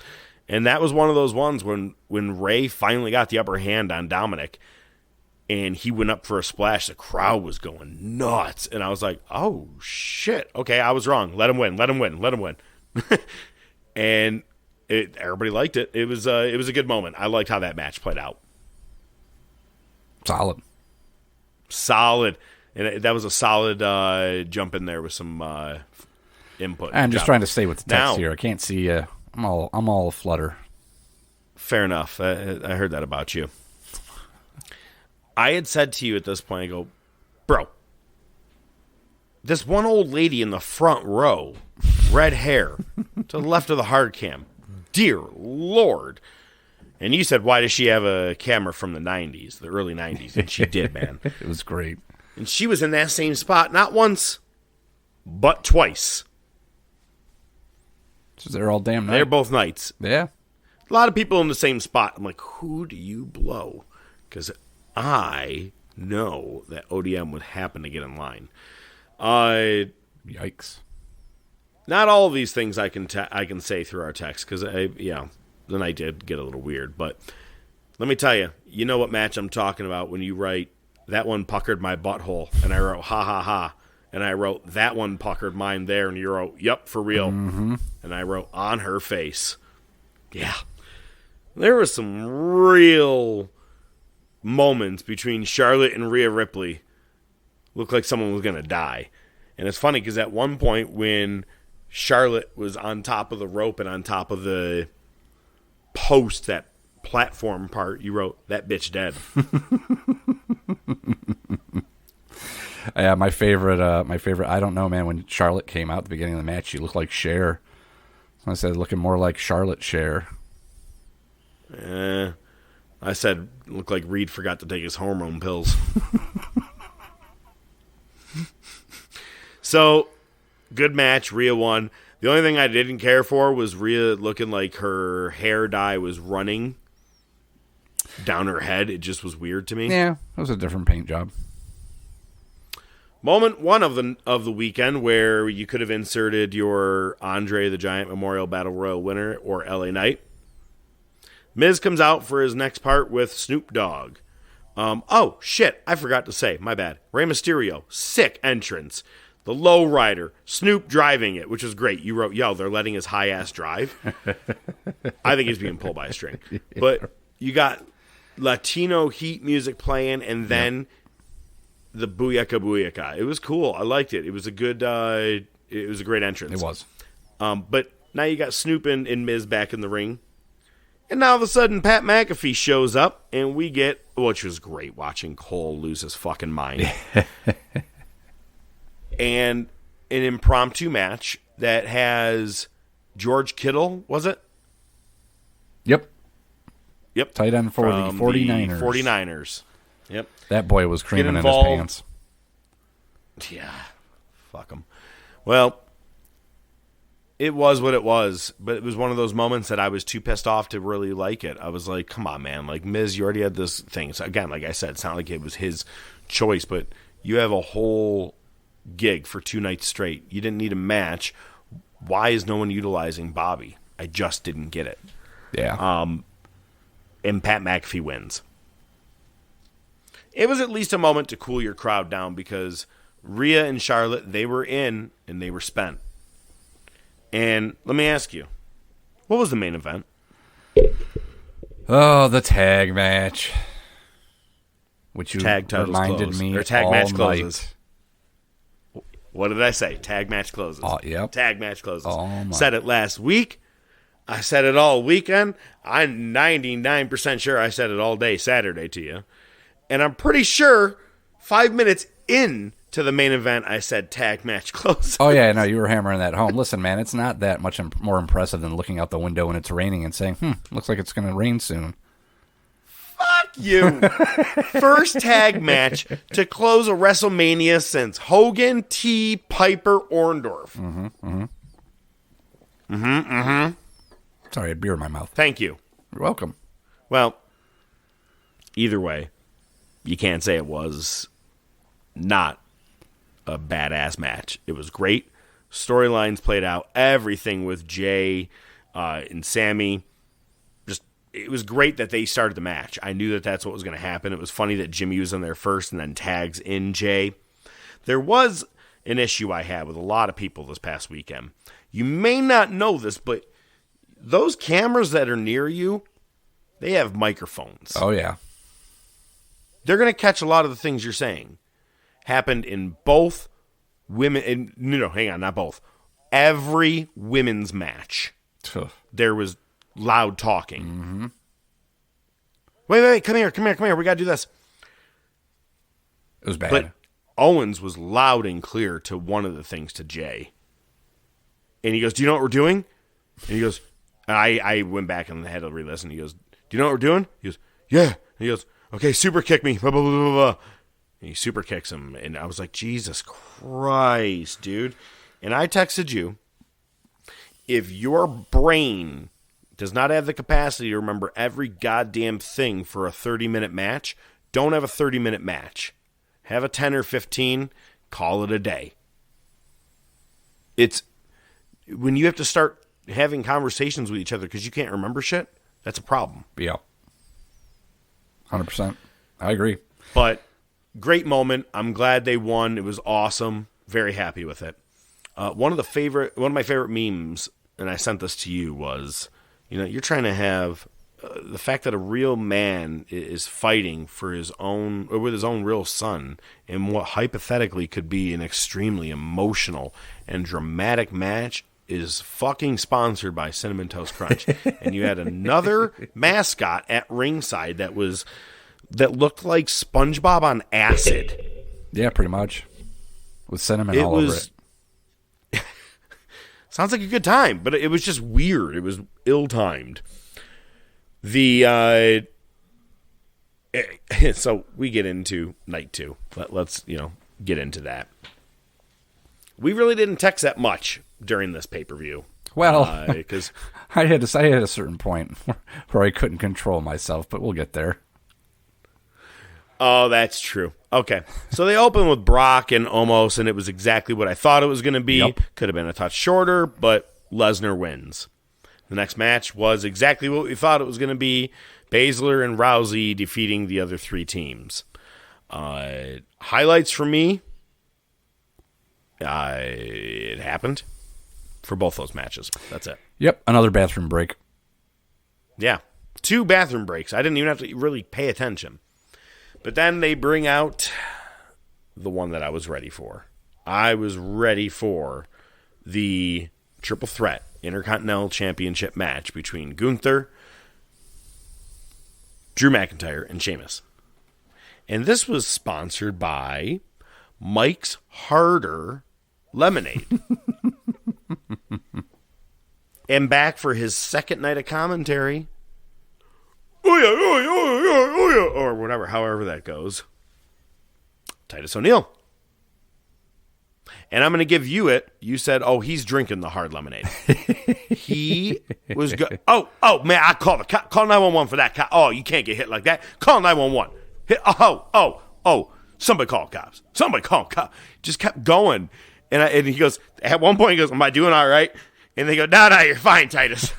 And that was one of those ones when Ray finally got the upper hand on Dominic and he went up for a splash, the crowd was going nuts. And I was like, oh, shit. Okay, I was wrong. Let him win. Let him win. Let him win. And everybody liked it. It was a good moment. I liked how that match played out. Solid. And that was a solid jump in there with some input. I'm just trying to stay with the text here. I can't see. I'm all aflutter. Fair enough. I heard that about you. I had said to you at this point, I go, bro, this one old lady in the front row, red hair, to the left of the hard cam, dear Lord. And you said, why does she have a camera from the 90s, the early 90s? And she did, man. It was great. And she was in that same spot, not once, but twice. So they're all damn night. They're both nights. Yeah. A lot of people in the same spot. I'm like, who do you blow? Because I know that ODM would happen to get in line. Yikes. Not all of these things I can say through our text because the night did get a little weird. But let me tell you know what match I'm talking about when you write that one puckered my butthole, and I wrote ha ha ha, and I wrote that one puckered mine there, and you wrote yep for real, and I wrote on her face. Yeah, there was some real moments between Charlotte and Rhea Ripley. Looked like someone was gonna die, and it's funny because at one point when Charlotte was on top of the rope and on top of the post, that platform part, you wrote that bitch dead. Yeah, my favorite. I don't know, man. When Charlotte came out at the beginning of the match, she looked like Cher. I said, looking more like Charlotte Cher. I said, looked like Reed forgot to take his hormone pills. So, good match. Rhea won. The only thing I didn't care for was Rhea looking like her hair dye was running down her head. It just was weird to me. Yeah, it was a different paint job. Moment one of the weekend where you could have inserted your Andre the Giant Memorial Battle Royal winner or LA Knight. Miz comes out for his next part with Snoop Dogg. Oh, shit, I forgot to say. My bad. Rey Mysterio, sick entrance. The lowrider, Snoop driving it, which was great. You wrote, yo, they're letting his high-ass drive. I think he's being pulled by a string. But you got Latino Heat music playing, and then the Booyaka Booyaka. It was cool. I liked it. It was a good, it was a great entrance. It was. But now you got Snoop and Miz back in the ring. And now all of a sudden, Pat McAfee shows up, and we get, which was great, watching Cole lose his fucking mind. And an impromptu match that has George Kittle, was it? Yep. Tight end for the 49ers. 49ers. Yep. That boy was creaming in his pants. Yeah. Fuck him. Well, it was what it was, but it was one of those moments that I was too pissed off to really like it. I was like, come on, man. Like, Miz, you already had this thing. So again, like I said, it's not like it was his choice, but you have a whole gig for 2 nights straight. You didn't need a match. Why is no one utilizing Bobby? I just didn't get it. Yeah. And Pat McAfee wins. It was at least a moment to cool your crowd down because Rhea and Charlotte, they were in and they were spent. And let me ask you, what was the main event? Oh, the tag match. Which you tag reminded close. me Or tag all match night. closes. What did I say? Tag match closes. Oh, yep. Tag match closes. Oh, my. Said it last week. I said it all weekend. I'm 99% sure I said it all day Saturday to you. And I'm pretty sure 5 minutes in to the main event, I said tag match closes. Oh, yeah, no, you were hammering that home. Listen, man, it's not that much more impressive than looking out the window when it's raining and saying, looks like it's going to rain soon. Fuck you. First tag match to close a WrestleMania since Hogan, T, Piper, Orndorff. Sorry, I had beer in my mouth. Thank you. You're welcome. Well, either way, you can't say it was not a badass match. It was great. Storylines played out. Everything with Jay and Sammy. Just, it was great that they started the match. I knew that that's what was going to happen. It was funny that Jimmy was in there first and then tags in Jay. There was an issue I had with a lot of people this past weekend. You may not know this, but those cameras that are near you, they have microphones. Oh, yeah. They're going to catch a lot of the things you're saying. Happened in both women. No, hang on, not both. Every women's match, there was loud talking. Mm-hmm. Wait, come here. We got to do this. It was bad. But Owens was loud and clear to one of the things to Jay. And he goes, do you know what we're doing? And he goes, I went back and had to re-listen. He goes, do you know what we're doing? He goes, yeah. And he goes, okay, super kick me. Blah, blah, blah, blah, blah. And he super kicks him. And I was like, Jesus Christ, dude. And I texted you, if your brain does not have the capacity to remember every goddamn thing for a 30-minute match, don't have a 30-minute match. Have a 10 or 15, call it a day. It's when you have to start having conversations with each other because you can't remember shit, that's a problem. Yeah. 100%. I agree. But great moment. I'm glad they won. It was awesome. Very happy with it. One of my favorite memes, and I sent this to you, was, you're trying to have the fact that a real man is fighting for his own, or with his own real son, in what hypothetically could be an extremely emotional and dramatic match, is fucking sponsored by Cinnamon Toast Crunch. And you had another mascot at ringside that looked like SpongeBob on acid. Yeah, pretty much. With cinnamon all over it. Sounds like a good time, but it was just weird. It was ill-timed. So we get into night 2. Let's get into that. We really didn't text that much during this pay-per-view. Well, because I had a certain point where I couldn't control myself, but we'll get there. Oh, that's true. Okay. So they open with Brock and Omos, and it was exactly what I thought it was going to be. Yep. Could have been a touch shorter, but Lesnar wins. The next match was exactly what we thought it was going to be. Baszler and Rousey defeating the other 3 teams. Highlights for me, it happened for both those matches. That's it. Yep, another bathroom break. Yeah, 2 bathroom breaks. I didn't even have to really pay attention. But then they bring out the one that I was ready for. I was ready for the triple threat Intercontinental Championship match between Gunther, Drew McIntyre, and Sheamus. And this was sponsored by Mike's Harder Lemonade. And back for his second night of commentary, or whatever, however that goes, Titus O'Neil. And I'm going to give you it. You said, he's drinking the hard lemonade. He was good. Oh, man, I call 911 for that. You can't get hit like that. Call 911. Somebody call cops. Somebody call cops. Just kept going. And he goes, at one point, he goes, am I doing all right? And they go, no, you're fine, Titus.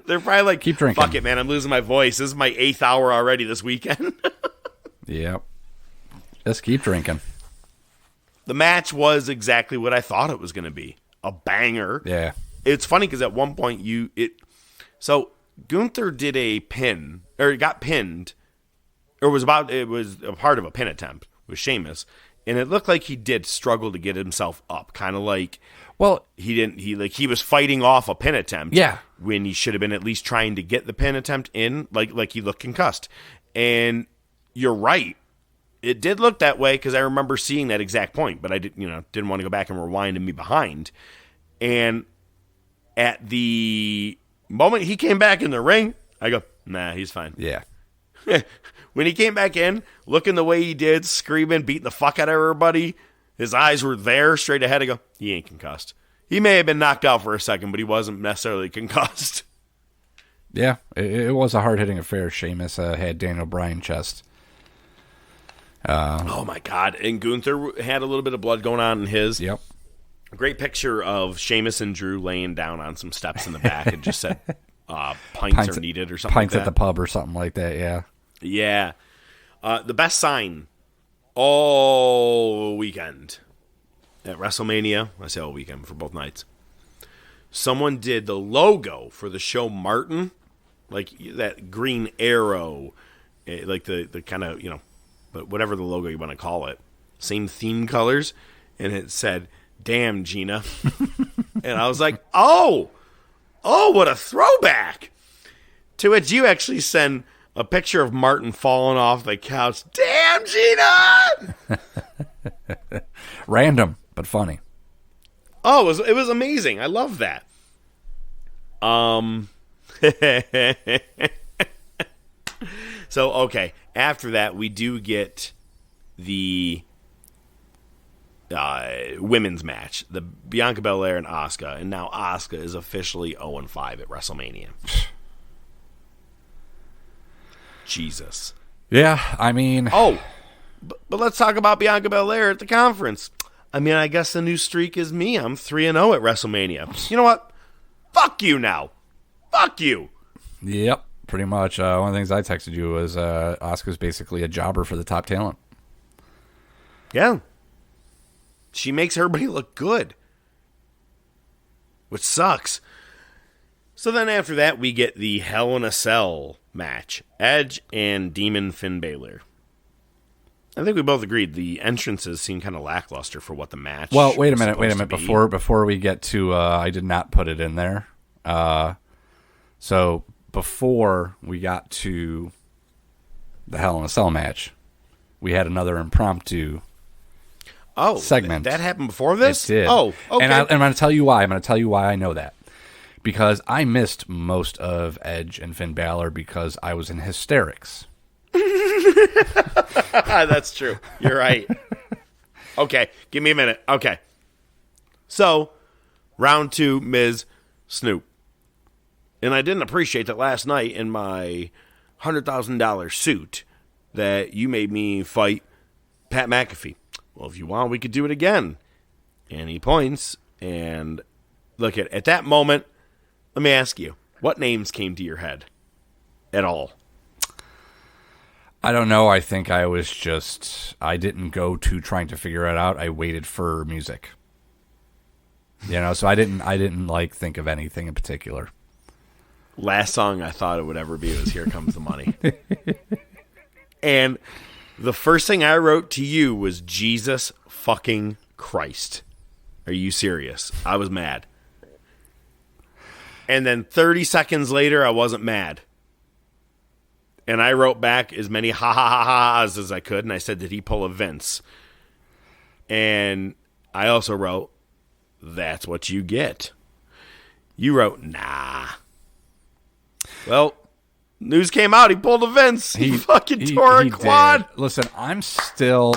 They're probably like, keep drinking. Fuck it, man, I'm losing my voice. This is my 8th hour already this weekend. Yep. Just keep drinking. The match was exactly what I thought it was going to be. A banger. Yeah. It's funny because at one point so Gunther did a pin, or got pinned, or it was a part of a pin attempt with Sheamus, and it looked like he did struggle to get himself up, kind of like, well, he was fighting off a pin attempt. Yeah. When he should have been at least trying to get the pin attempt in, like he looked concussed. And you're right. It did look that way because I remember seeing that exact point, but I didn't want to go back and rewind and be behind. And at the moment he came back in the ring, I go, nah, he's fine. Yeah. When he came back in, looking the way he did, screaming, beating the fuck out of everybody, his eyes were there, straight ahead. I go, he ain't concussed. He may have been knocked out for a second, but he wasn't necessarily concussed. Yeah, it was a hard-hitting affair. Sheamus had Daniel Bryan chest. Oh my God! And Gunther had a little bit of blood going on in his. Yep. Great picture of Sheamus and Drew laying down on some steps in the back and just said pints are needed or something pints like at that. the pub or something like that, yeah. Yeah. The best sign all weekend at WrestleMania. I say all weekend for both nights. Someone did the logo for the show Martin, like that green arrow, like the kind of, but whatever the logo you want to call it. Same theme colors. And it said, "Damn, Gina." And I was like, oh, what a throwback. To which you actually send a picture of Martin falling off the couch. "Damn, Gina!" Random, but funny. Oh, it was amazing. I love that. So, okay. After that, we do get the women's match, the Bianca Belair and Asuka, and now Asuka is officially 0-5 at WrestleMania. Jesus. Yeah, I mean... Oh, but let's talk about Bianca Belair at the conference. I mean, I guess the new streak is me. I'm 3-0 at WrestleMania. You know what? Fuck you now. Fuck you. Yep, pretty much. One of the things I texted you was Asuka's basically a jobber for the top talent. Yeah. She makes everybody look good, which sucks. So then after that, we get the Hell in a Cell match. Edge and Demon Finn Balor. I think we both agreed the entrances seem kind of lackluster for what the match. Well, wait a minute. be. Before we get to, I did not put it in there. So before we got to the Hell in a Cell match, we had another impromptu segment. That happened before this? It did. Oh, okay. And I'm going to tell you why. I'm going to tell you why I know that. Because I missed most of Edge and Finn Balor because I was in hysterics. That's true. You're right. Okay, give me a minute. Okay. So, round 2, Miz, Snoop. And I didn't appreciate that last night in my $100,000 suit that you made me fight Pat McAfee. Well, if you want, we could do it again. And he points, and look at that moment, let me ask you, what names came to your head at all? I don't know. I think I didn't go to trying to figure it out. I waited for music. So I didn't like think of anything in particular. Last song I thought it would ever be was Here Comes the Money. And the first thing I wrote to you was Jesus fucking Christ. Are you serious? I was mad. And then 30 seconds later, I wasn't mad. And I wrote back as many ha-ha-ha-ha's as I could, and I said, did he pull a Vince? And I also wrote, that's what you get. You wrote, nah. Well, news came out. He pulled a Vince. He fucking tore a quad. Did. Listen, I am still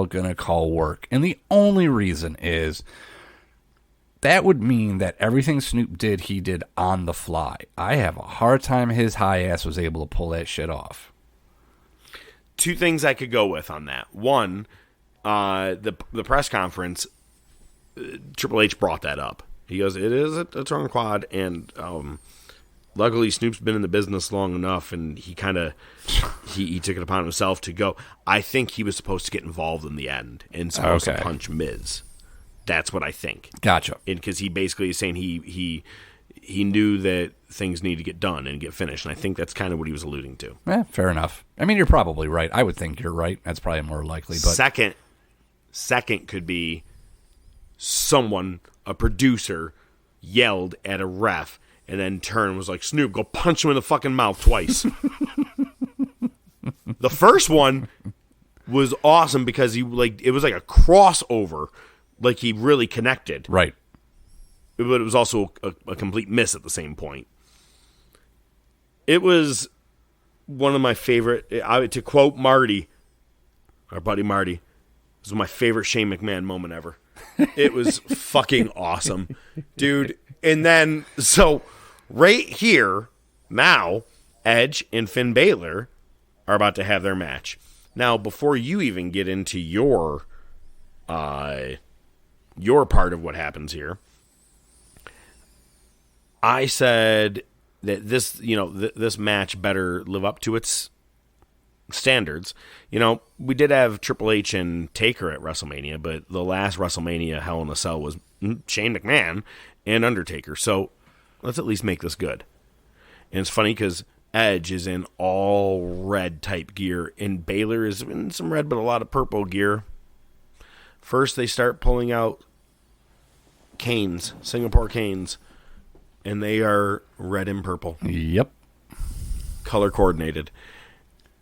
going to call work. And the only reason is that would mean that everything Snoop did, he did on the fly. I have a hard time his high ass was able to pull that shit off. 2 things I could go with on that. One, the press conference, Triple H brought that up. He goes, it is a torn quad, and luckily Snoop's been in the business long enough, and he kind of he took it upon himself to go. I think he was supposed to get involved in the end and supposed to punch Miz. That's what I think. Gotcha. Because he basically is saying he knew that things need to get done and get finished, and I think that's kind of what he was alluding to. Fair enough. I mean, you're probably right. I would think you're right. That's probably more likely. But Second could be someone, a producer, yelled at a ref and then turned and was like, Snoop, go punch him in the fucking mouth twice. The first one was awesome because it was like a crossover. Like he really connected. Right. But it was also a complete miss at the same point. It was one of my favorite, to quote Marty, our buddy Marty, it was my favorite Shane McMahon moment ever. It was fucking awesome. Dude. And then, so right here, now, Edge and Finn Balor are about to have their match. Now, before you even get into your part of what happens here, I said that this, this match better live up to its standards. We did have Triple H and Taker at WrestleMania, but the last WrestleMania Hell in a Cell was Shane McMahon and Undertaker. So let's at least make this good. And it's funny because Edge is in all red type gear, and Baylor is in some red but a lot of purple gear. First, they start pulling out canes, Singapore canes, and they are red and purple. Yep. Color coordinated.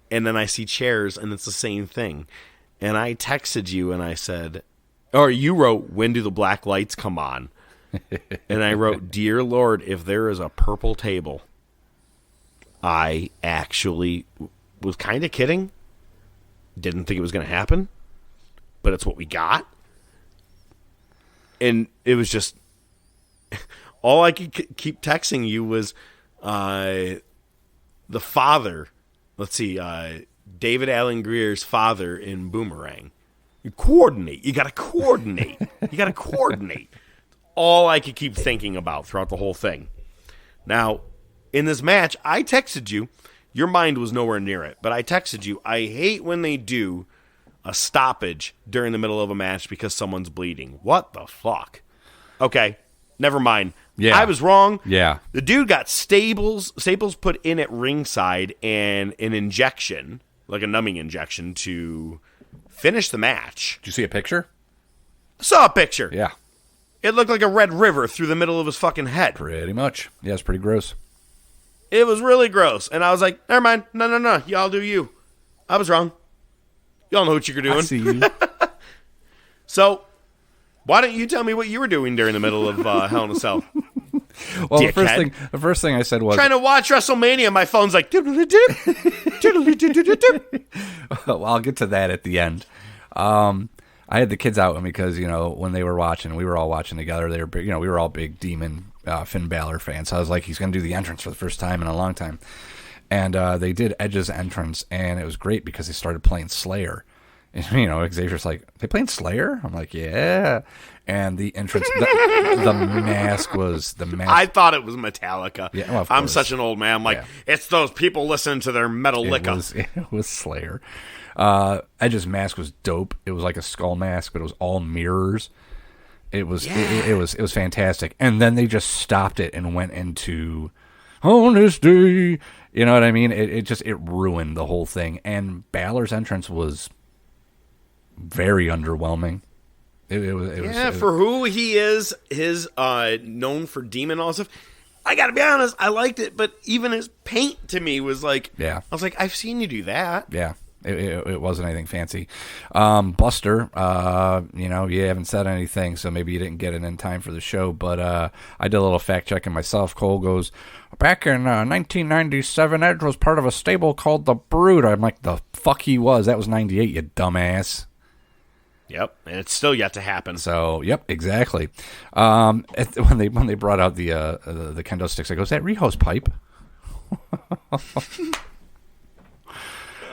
And then I see chairs, and it's the same thing. And I texted you, and I said, or you wrote, when do the black lights come on? And I wrote, dear Lord, if there is a purple table. I actually was kind of kidding. Didn't think it was going to happen. But it's what we got. And it was just... all I could keep texting you was the father... Let's see, David Allen Greer's father in Boomerang. You coordinate. You got to coordinate. You got to coordinate. All I could keep thinking about throughout the whole thing. Now, in this match, I texted you. Your mind was nowhere near it, but I texted you. I hate when they do a stoppage during the middle of a match because someone's bleeding. What the fuck? Okay, never mind. Yeah. I was wrong. Yeah. The dude got staples put in at ringside and an injection, like a numbing injection, to finish the match. Did you see a picture? I saw a picture. Yeah. It looked like a red river through the middle of his fucking head. Pretty much. Yeah, it's pretty gross. It was really gross. And I was like, never mind. No. Y'all do you. I was wrong. Y'all know what you're doing. I see you. So, why don't you tell me what you were doing during the middle of Hell in a Cell? Well, the first thing I said was... trying to watch WrestleMania. My phone's like... Well, I'll get to that at the end. I had the kids out with me because, when they were watching, we were all watching together. They were big, we were all big Demon Finn Balor fans. So I was like, he's going to do the entrance for the first time in a long time. And they did Edge's entrance, and it was great because they started playing Slayer. And, Xavier's like, they playing Slayer? I'm like, yeah. And the entrance, the mask was the mask. I thought it was Metallica. Yeah, well, I'm such an old man. I'm like, it's those people listening to their Metallica. It was Slayer. Edge's mask was dope. It was like a skull mask, but it was all mirrors. It was it was fantastic. And then they just stopped it and went into on this day. You know what I mean? It ruined the whole thing. And Balor's entrance was very underwhelming. It was for who he is, his known for demon and all stuff. I gotta be honest, I liked it, but even his paint to me was like, yeah. I was like, I've seen you do that. Yeah, it wasn't anything fancy. Buster, you haven't said anything, so maybe you didn't get it in time for the show, but I did a little fact checking myself. Cole goes, back in 1997, Edge was part of a stable called the Brood. I'm like, the fuck he was. That was 98, you dumbass. Yep, and it's still yet to happen. So, yep, exactly. When they brought out the kendo sticks, I go, is that Riho's pipe?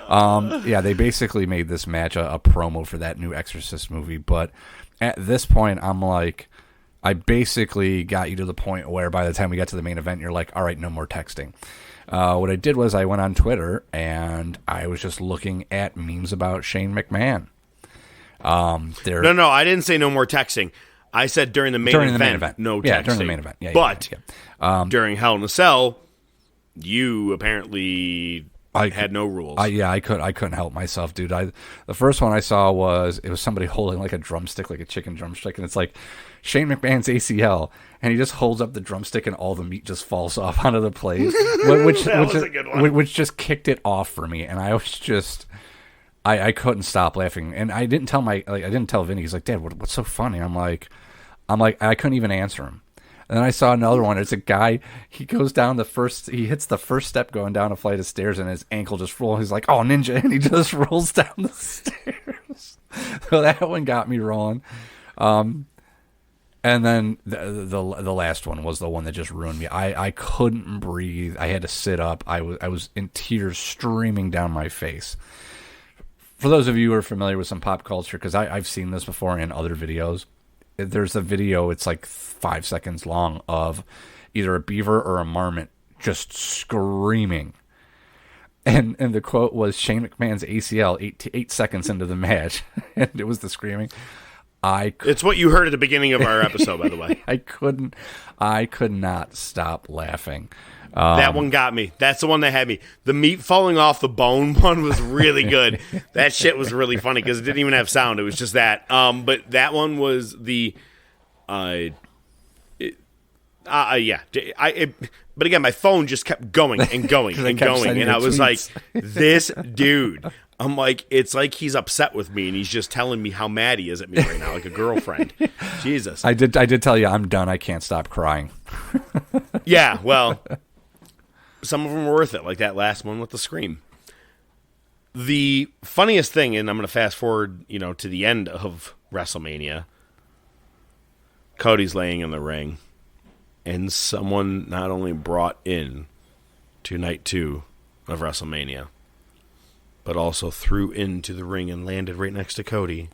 Yeah, they basically made this match a promo for that new Exorcist movie. But at this point, I'm like, I basically got you to the point where by the time we got to the main event, you're like, all right, no more texting. What I did was I went on Twitter, and I was just looking at memes about Shane McMahon. No, I didn't say no more texting. I said during the main event, no texting. Yeah, during the main event. Yeah, but during Hell in a Cell, you apparently had no rules. I couldn't help myself, dude. The first one I saw was somebody holding like a drumstick, like a chicken drumstick, and it's like Shane McMahon's ACL, and he just holds up the drumstick, and all the meat just falls off onto the plate, which was a good one. Which just kicked it off for me, and I was just. I couldn't stop laughing, and I didn't tell Vinny. He's like, Dad, what's so funny? I'm like, I couldn't even answer him. And then I saw another one. It's a guy. He goes down he hits the first step going down a flight of stairs, and his ankle just rolls. He's like, oh, ninja, and he just rolls down the stairs. So that one got me wrong. And then the last one was the one that just ruined me. I couldn't breathe. I had to sit up. I was in tears streaming down my face. for those of you who are familiar with some pop culture, because I've seen this before in other videos, there's a video, it's like 5 seconds long, of either a beaver or a marmot just screaming. And the quote was Shane McMahon's ACL 8 seconds into the match. And it was the screaming. It's what you heard at the beginning of our episode, by the way. I could not stop laughing. That one got me. That's the one that had me. The meat falling off the bone one was really good. That shit was really funny because it didn't even have sound. It was just that. But that one was the, but again, my phone just kept going and going and going, and I was like, "This dude." I'm like, it's like he's upset with me, and he's just telling me how mad he is at me right now, like a girlfriend. Jesus. I did tell you I'm done. I can't stop crying. Yeah, well, some of them were worth it, like that last one with the scream. The funniest thing, and I'm going to fast forward, to the end of WrestleMania. Cody's laying in the ring, and someone not only brought in to night 2 of WrestleMania, but also threw into the ring and landed right next to Cody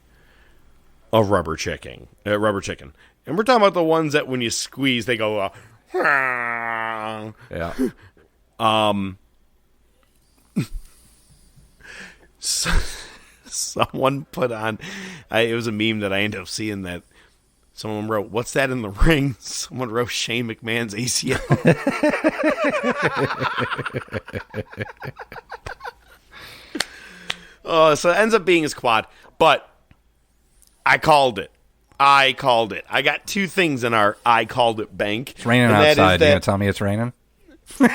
a rubber chicken. And we're talking about the ones that when you squeeze, they go, yeah. Someone put on, it was a meme that I ended up seeing that someone wrote, "What's that in the ring?" Someone wrote Shane McMahon's ACL. So it ends up being his quad, but I called it. I got 2 things in our I called it bank. It's raining outside. You going to tell me it's raining? Wait.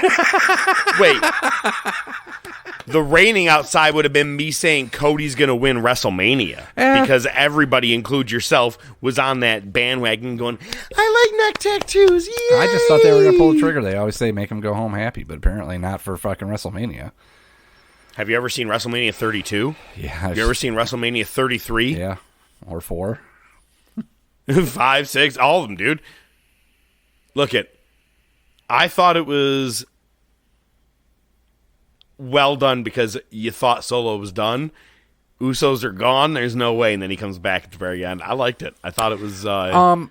The raining outside would have been me saying Cody's going to win WrestleMania because everybody, include yourself, was on that bandwagon going, I like neck tattoos. Yay! I just thought they were going to pull the trigger. They always say make them go home happy, but apparently not for fucking WrestleMania. Have you ever seen WrestleMania 32? Yeah. Have you ever seen WrestleMania 33? Yeah. Or 4. 5, 6, all of them, dude. Look I thought it was well done because you thought Solo was done. Usos are gone. There's no way. And then he comes back at the very end. I liked it. I thought it was well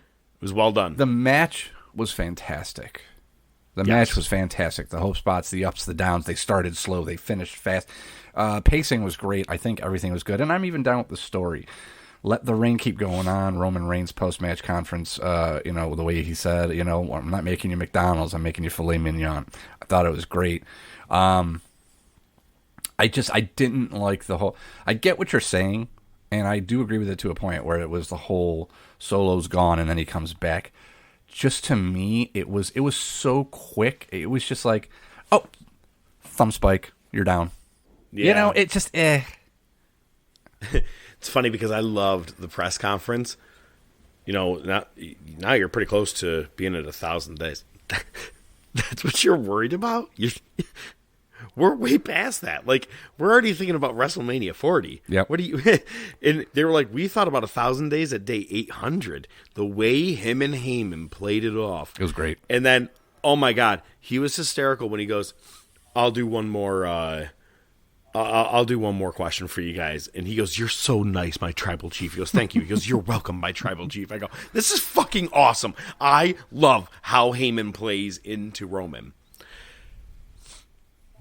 done. The match was fantastic. Match was fantastic. The hope spots, the ups, the downs. They started slow. They finished fast. Pacing was great. I think everything was good. And I'm even down with the story. Let the reign keep going on. Roman Reigns post-match conference, the way he said, I'm not making you McDonald's. I'm making you filet mignon. I thought it was great. I didn't like the whole... I get what you're saying, and I do agree with it to a point where it was the whole Solo's gone and then he comes back. Just to me, it was so quick. It was just like, oh, thumb spike, you're down. Yeah. It just, It's funny because I loved the press conference. Now you're pretty close to being at 1,000 days. That's what you're worried about? We're way past that. Like, we're already thinking about WrestleMania 40. Yeah. What do you? And they were like, we thought about 1,000 days at day 800. The way him and Heyman played it off, it was great. And then, oh my God, he was hysterical when he goes, "I'll do one more. I'll do one more question for you guys." And he goes, "You're so nice, my tribal chief." He goes, "Thank you." He goes, "You're welcome, my tribal chief." I go, "This is fucking awesome." I love how Heyman plays into Roman.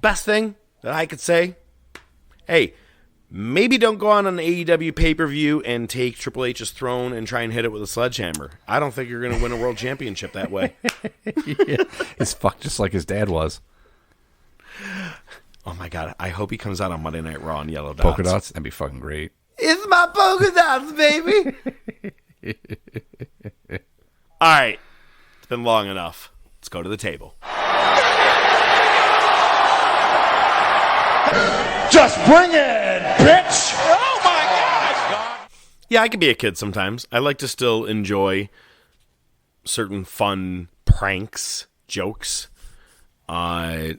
Best thing that I could say, hey, maybe don't go on an AEW pay-per-view and take Triple H's throne and try and hit it with a sledgehammer. I don't think you're going to win a world championship that way. Yeah. He's fucked just like his dad was. Oh, my God. I hope he comes out on Monday Night Raw in yellow dots. Polka dots? That'd be fucking great. It's my polka dots, baby. All right. It's been long enough. Let's go to the table. Just bring it, bitch! Oh, my God. Yeah, I can be a kid sometimes. I like to still enjoy certain fun pranks, jokes. So,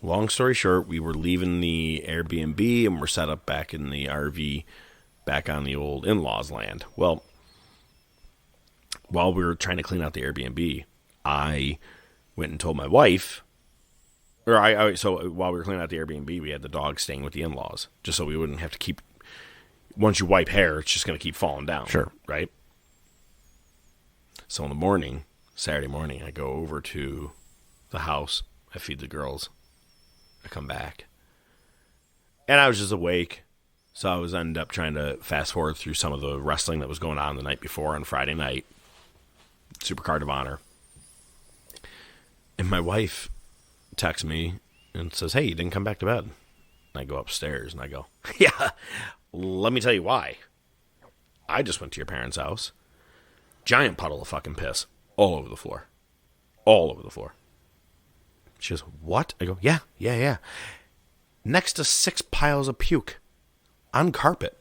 long story short, we were leaving the Airbnb and we're set up back in the RV, back on the old in-laws land. Well, while we were trying to clean out the Airbnb, I went and told my wife, So while we were cleaning out the Airbnb, we had the dog staying with the in-laws, just so we wouldn't have to keep. Once you wipe hair, it's just going to keep falling down. Sure. Right. So in the morning, Saturday morning, I go over to the house. I feed the girls. I come back, and I was just awake, so I was ended up trying to fast forward through some of the wrestling that was going on the night before on Friday night. Supercard of Honor. And my wife texts me and says, "Hey, you didn't come back to bed." And I go upstairs and I go, "Yeah, let me tell you why. I just went to your parents' house. Giant puddle of fucking piss all over the floor. All over the floor." She goes, "What?" I go, yeah. Next to 6 piles of puke on carpet.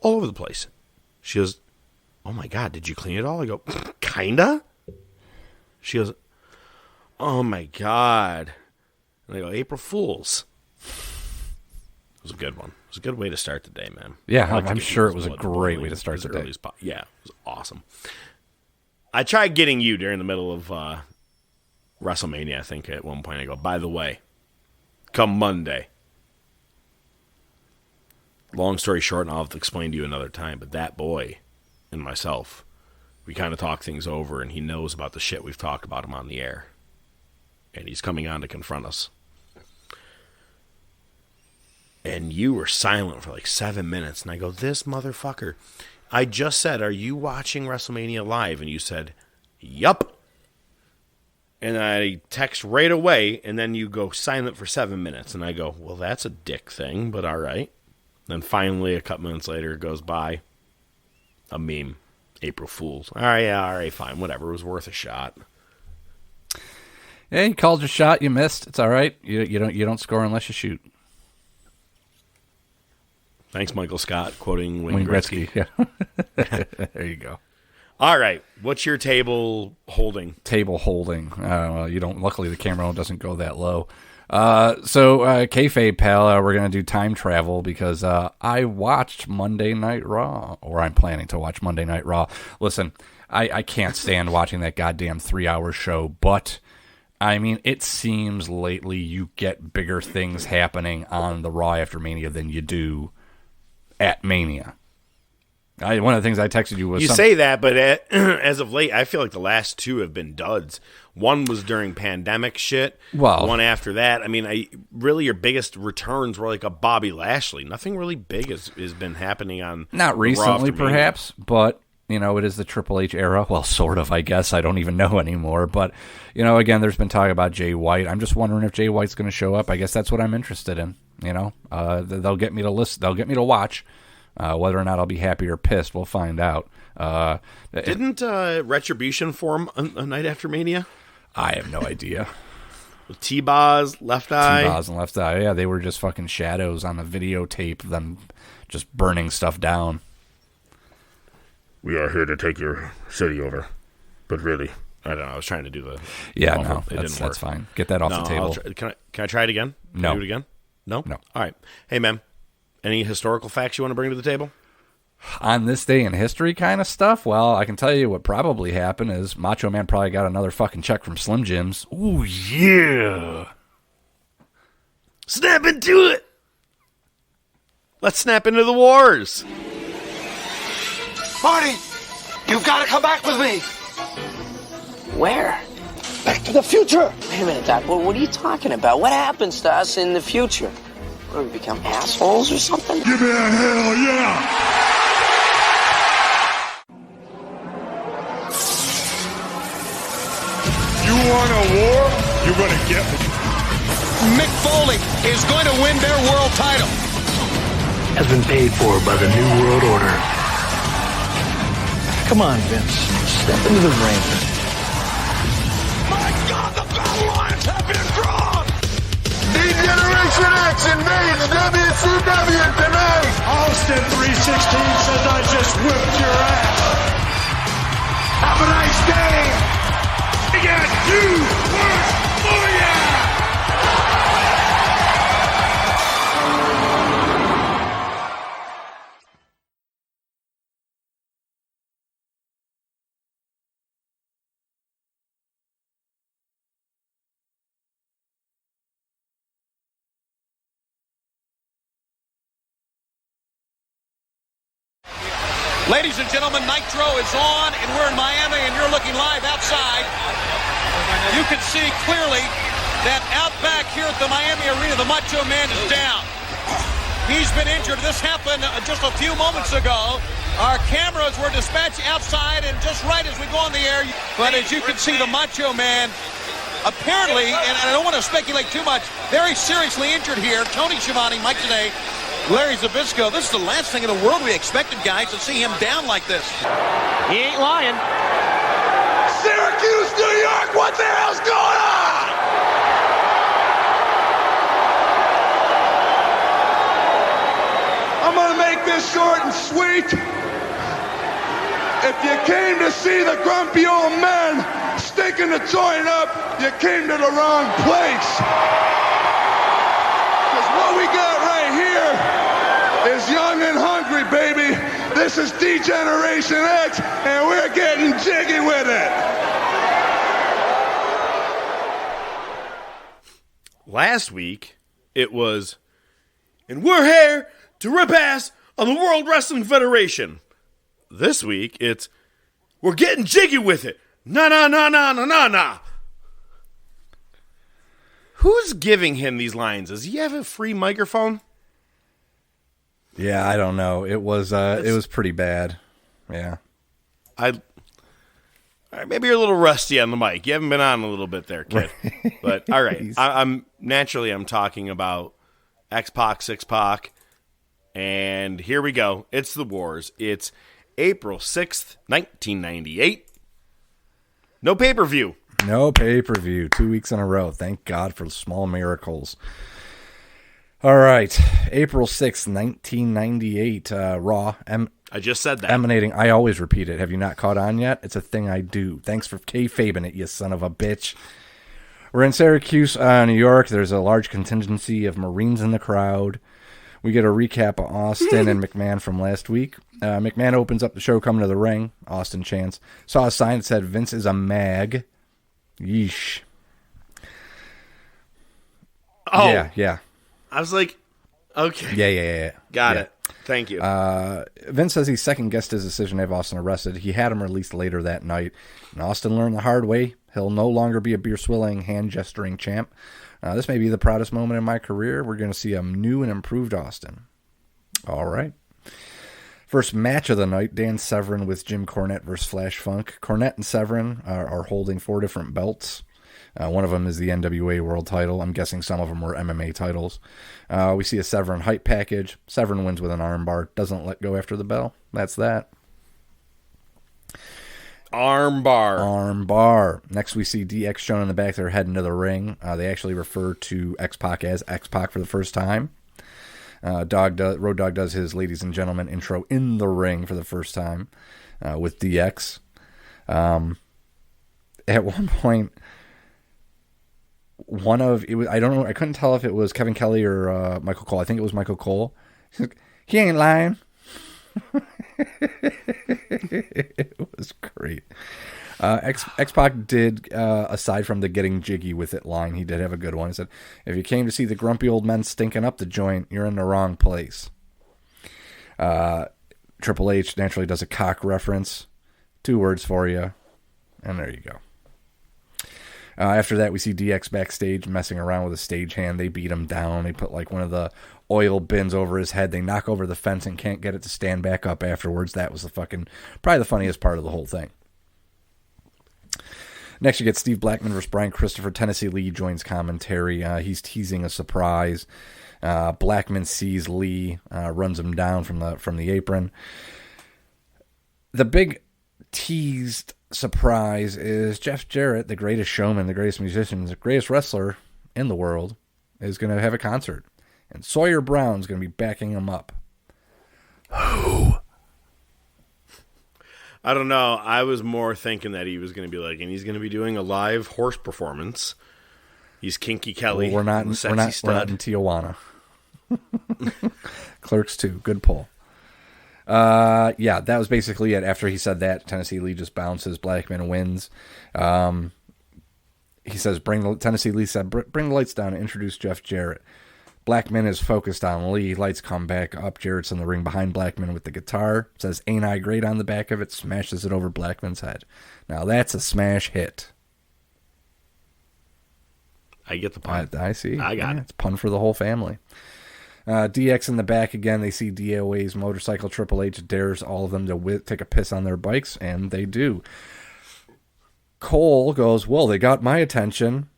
All over the place. She goes, "Oh my God, did you clean it all?" I go, "Kinda." She goes, "Oh my God." And I go, "April Fools." It was a good one. It was a good way to start the day, man. Yeah, I'm sure it was a great way to start the day. Yeah, it was awesome. I tried getting you during the middle of WrestleMania, I think, at one point. I go, "By the way, come Monday." Long story short, and I'll have to explain to you another time, but that boy and myself, we kind of talk things over, and he knows about the shit we've talked about him on the air. And he's coming on to confront us. And you were silent for like 7 minutes, and I go, "This motherfucker." I just said, "Are you watching WrestleMania live?" And you said, "Yup." And I text right away, and then you go silent for 7 minutes. And I go, "Well, that's a dick thing, but all right." Then finally, a couple minutes later, it goes by. A meme. April Fools. All right, fine, whatever. It was worth a shot. Yeah, you called your shot. You missed. It's all right. You don't score unless you shoot. Thanks, Michael Scott, quoting Wayne Gretzky. Yeah. There you go. All right, what's your table holding? Table holding. Well, you don't. Luckily, the camera doesn't go that low. So kayfabe, pal, we're gonna do time travel because I watched Monday Night Raw, or I'm planning to watch Monday Night Raw. Listen, I can't stand watching that goddamn 3-hour show, but I mean, it seems lately you get bigger things happening on the Raw after Mania than you do at Mania. One of the things I texted you was... You say that, but as of late, I feel like the last 2 have been duds. One was during pandemic shit. Well... One after that. I mean, really your biggest returns were like a Bobby Lashley. Nothing really big has been happening on... Not recently, perhaps, but... You know, it is the Triple H era. Well, sort of, I guess. I don't even know anymore. But, you know, again, there's been talk about Jay White. I'm just wondering if Jay White's going to show up. I guess that's what I'm interested in. You know, they'll get me to listen. They'll get me to watch. Whether or not I'll be happy or pissed, we'll find out. Didn't Retribution form a night after Mania? I have no idea. With T-Boz, Left Eye. T-Boz and Left Eye. Yeah, they were just fucking shadows on a videotape, them just burning stuff down. We are here to take your city over. But really, I don't know. I was trying to do the... Yeah, no, that's fine. Get that off the table. Can I try it again? Can No. I do it again? No? No. All right. Hey, man, any historical facts you want to bring to the table? On this day in history kind of stuff? Well, I can tell you what probably happened is Macho Man probably got another fucking check from Slim Jims. Ooh, yeah. Snap into it! Let's snap into the wars! Marty, you've got to come back with me. Where? Back to the future. Wait a minute, Doc. What are you talking about? What happens to us in the future? What, do we become assholes or something? Give me a hell yeah. You want a war? You're going to get it. Mick Foley is going to win their world title. Has been paid for by the New World Order. Come on, Vince. Step into the ring. My God, the battle lines have been drawn! D-Generation X invades WCW tonight! Austin 316 says I just whipped your ass! Have a nice day! We got you! Wrestlemania! Ladies and gentlemen, Nitro is on, and we're in Miami, and you're looking live outside. You can see clearly that out back here at the Miami Arena, the Macho Man is down. He's been injured. This happened just a few moments ago. Our cameras were dispatched outside, and just right as we go on the air, but as you can see, the Macho Man apparently, and I don't want to speculate too much, very seriously injured here. Tony Schiavone, Mike Today, Larry Zbyszko. This is the last thing in the world we expected, guys, to see him down like this. He ain't lying. Syracuse, New York, what the hell's going on? I'm going to make this short and sweet. If you came to see the grumpy old men stinking the joint up, you came to the wrong place. Because what we got right here is young and hungry, baby. This is D-Generation X, and we're getting jiggy with it. Last week, it was, and we're here to rip ass on the World Wrestling Federation. This week, it's, we're getting jiggy with it. Nah. Who's giving him these lines? Does he have a free microphone? Yeah, I don't know. It was pretty bad. Yeah. Maybe you're a little rusty on the mic. You haven't been on a little bit there, kid. But all right, I'm talking about X-Pac, 6-Pac, and here we go. It's the Wars. It's April 6th, 1998. No pay-per-view. No pay-per-view. 2 weeks in a row. Thank God for small miracles. All right. April 6th, 1998. Raw. I just said that. Emanating. I always repeat it. Have you not caught on yet? It's a thing I do. Thanks for kayfabing it, you son of a bitch. We're in Syracuse, New York. There's a large contingency of Marines in the crowd. We get a recap of Austin and McMahon from last week. McMahon opens up the show coming to the ring. Austin chants. Saw a sign that said, Vince is a mag. Yeesh. Oh. Yeah. I was like, okay. Yeah. Got it. Thank you. Vince says he second-guessed his decision to have Austin arrested. He had him released later that night. And Austin learned the hard way. He'll no longer be a beer-swilling, hand-gesturing champ. This may be the proudest moment in my career. We're going to see a new and improved Austin. All right. First match of the night, Dan Severn with Jim Cornette versus Flash Funk. Cornette and Severn are holding 4 different belts. One of them is the NWA World title. I'm guessing some of them were MMA titles. We see a Severn hype package. Severn wins with an armbar. Doesn't let go after the bell. That's that. Armbar. Next, we see DX shown in the back. They're heading to the ring. They actually refer to X-Pac as X-Pac for the first time. Road Dogg does his ladies and gentlemen intro in the ring for the first time with DX. At one point, I don't know, I couldn't tell if it was Kevin Kelly or Michael Cole. I think it was Michael Cole. He ain't lying. It was great. X-Pac did, aside from the getting jiggy with it line, he did have a good one. He said, if you came to see the grumpy old men stinking up the joint, you're in the wrong place. Triple H naturally does a cock reference. 2 words for you. And there you go. After that, we see DX backstage messing around with a stagehand. They beat him down. They put like one of the oil bins over his head. They knock over the fence and can't get it to stand back up afterwards. That was probably the funniest part of the whole thing. Next, you get Steve Blackman versus Brian Christopher. Tennessee Lee joins commentary. He's teasing a surprise. Blackman sees Lee, runs him down from the apron. The big teased surprise is Jeff Jarrett, the greatest showman, the greatest musician, the greatest wrestler in the world, is going to have a concert. And Sawyer Brown's going to be backing him up. Who? I don't know. I was more thinking that he was going to be like, and he's going to be doing a live horse performance. He's Kinky Kelly. Well, we're not in Tijuana. Clerks 2. Good pull. Yeah, that was basically it. After he said that, Tennessee Lee just bounces. Blackman wins. He says, Tennessee Lee said, bring the lights down and introduce Jeff Jarrett. Blackman is focused on Lee. Lights come back up. Jarrett's in the ring behind Blackman with the guitar. Says, "Ain't I great" on the back of it. Smashes it over Blackman's head. Now that's a smash hit. I get the pun. I see. I got it. It's pun for the whole family. DX in the back again. They see DOA's motorcycle. Triple H dares all of them to take a piss on their bikes, and they do. Cole goes, "Well, they got my attention."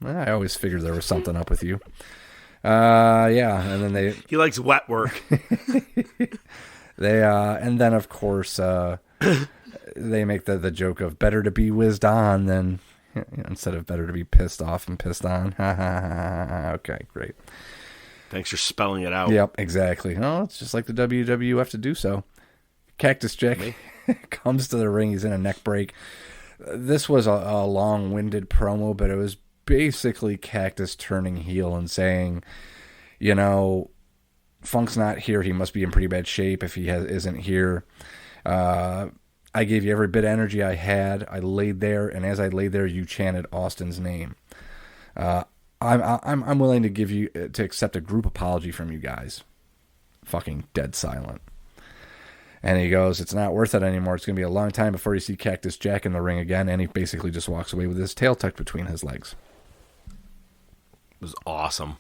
I always figured there was something up with you. And then he likes wet work. And then of course they make the joke of better to be whizzed on than instead of better to be pissed off and pissed on. Okay, great. Thanks for spelling it out. Yep, exactly. Oh, it's just like the WWF to do so. Cactus Jack comes to the ring. He's in a neck break. This was a long-winded promo, but it was basically Cactus turning heel and saying, Funk's not here. He must be in pretty bad shape if he isn't here. I gave you every bit of energy I had. I laid there, and as I laid there, you chanted Austin's name. I'm willing to give you to accept a group apology from you guys. Fucking dead silent. And he goes, "It's not worth it anymore. It's going to be a long time before you see Cactus Jack in the ring again." And he basically just walks away with his tail tucked between his legs. It was awesome.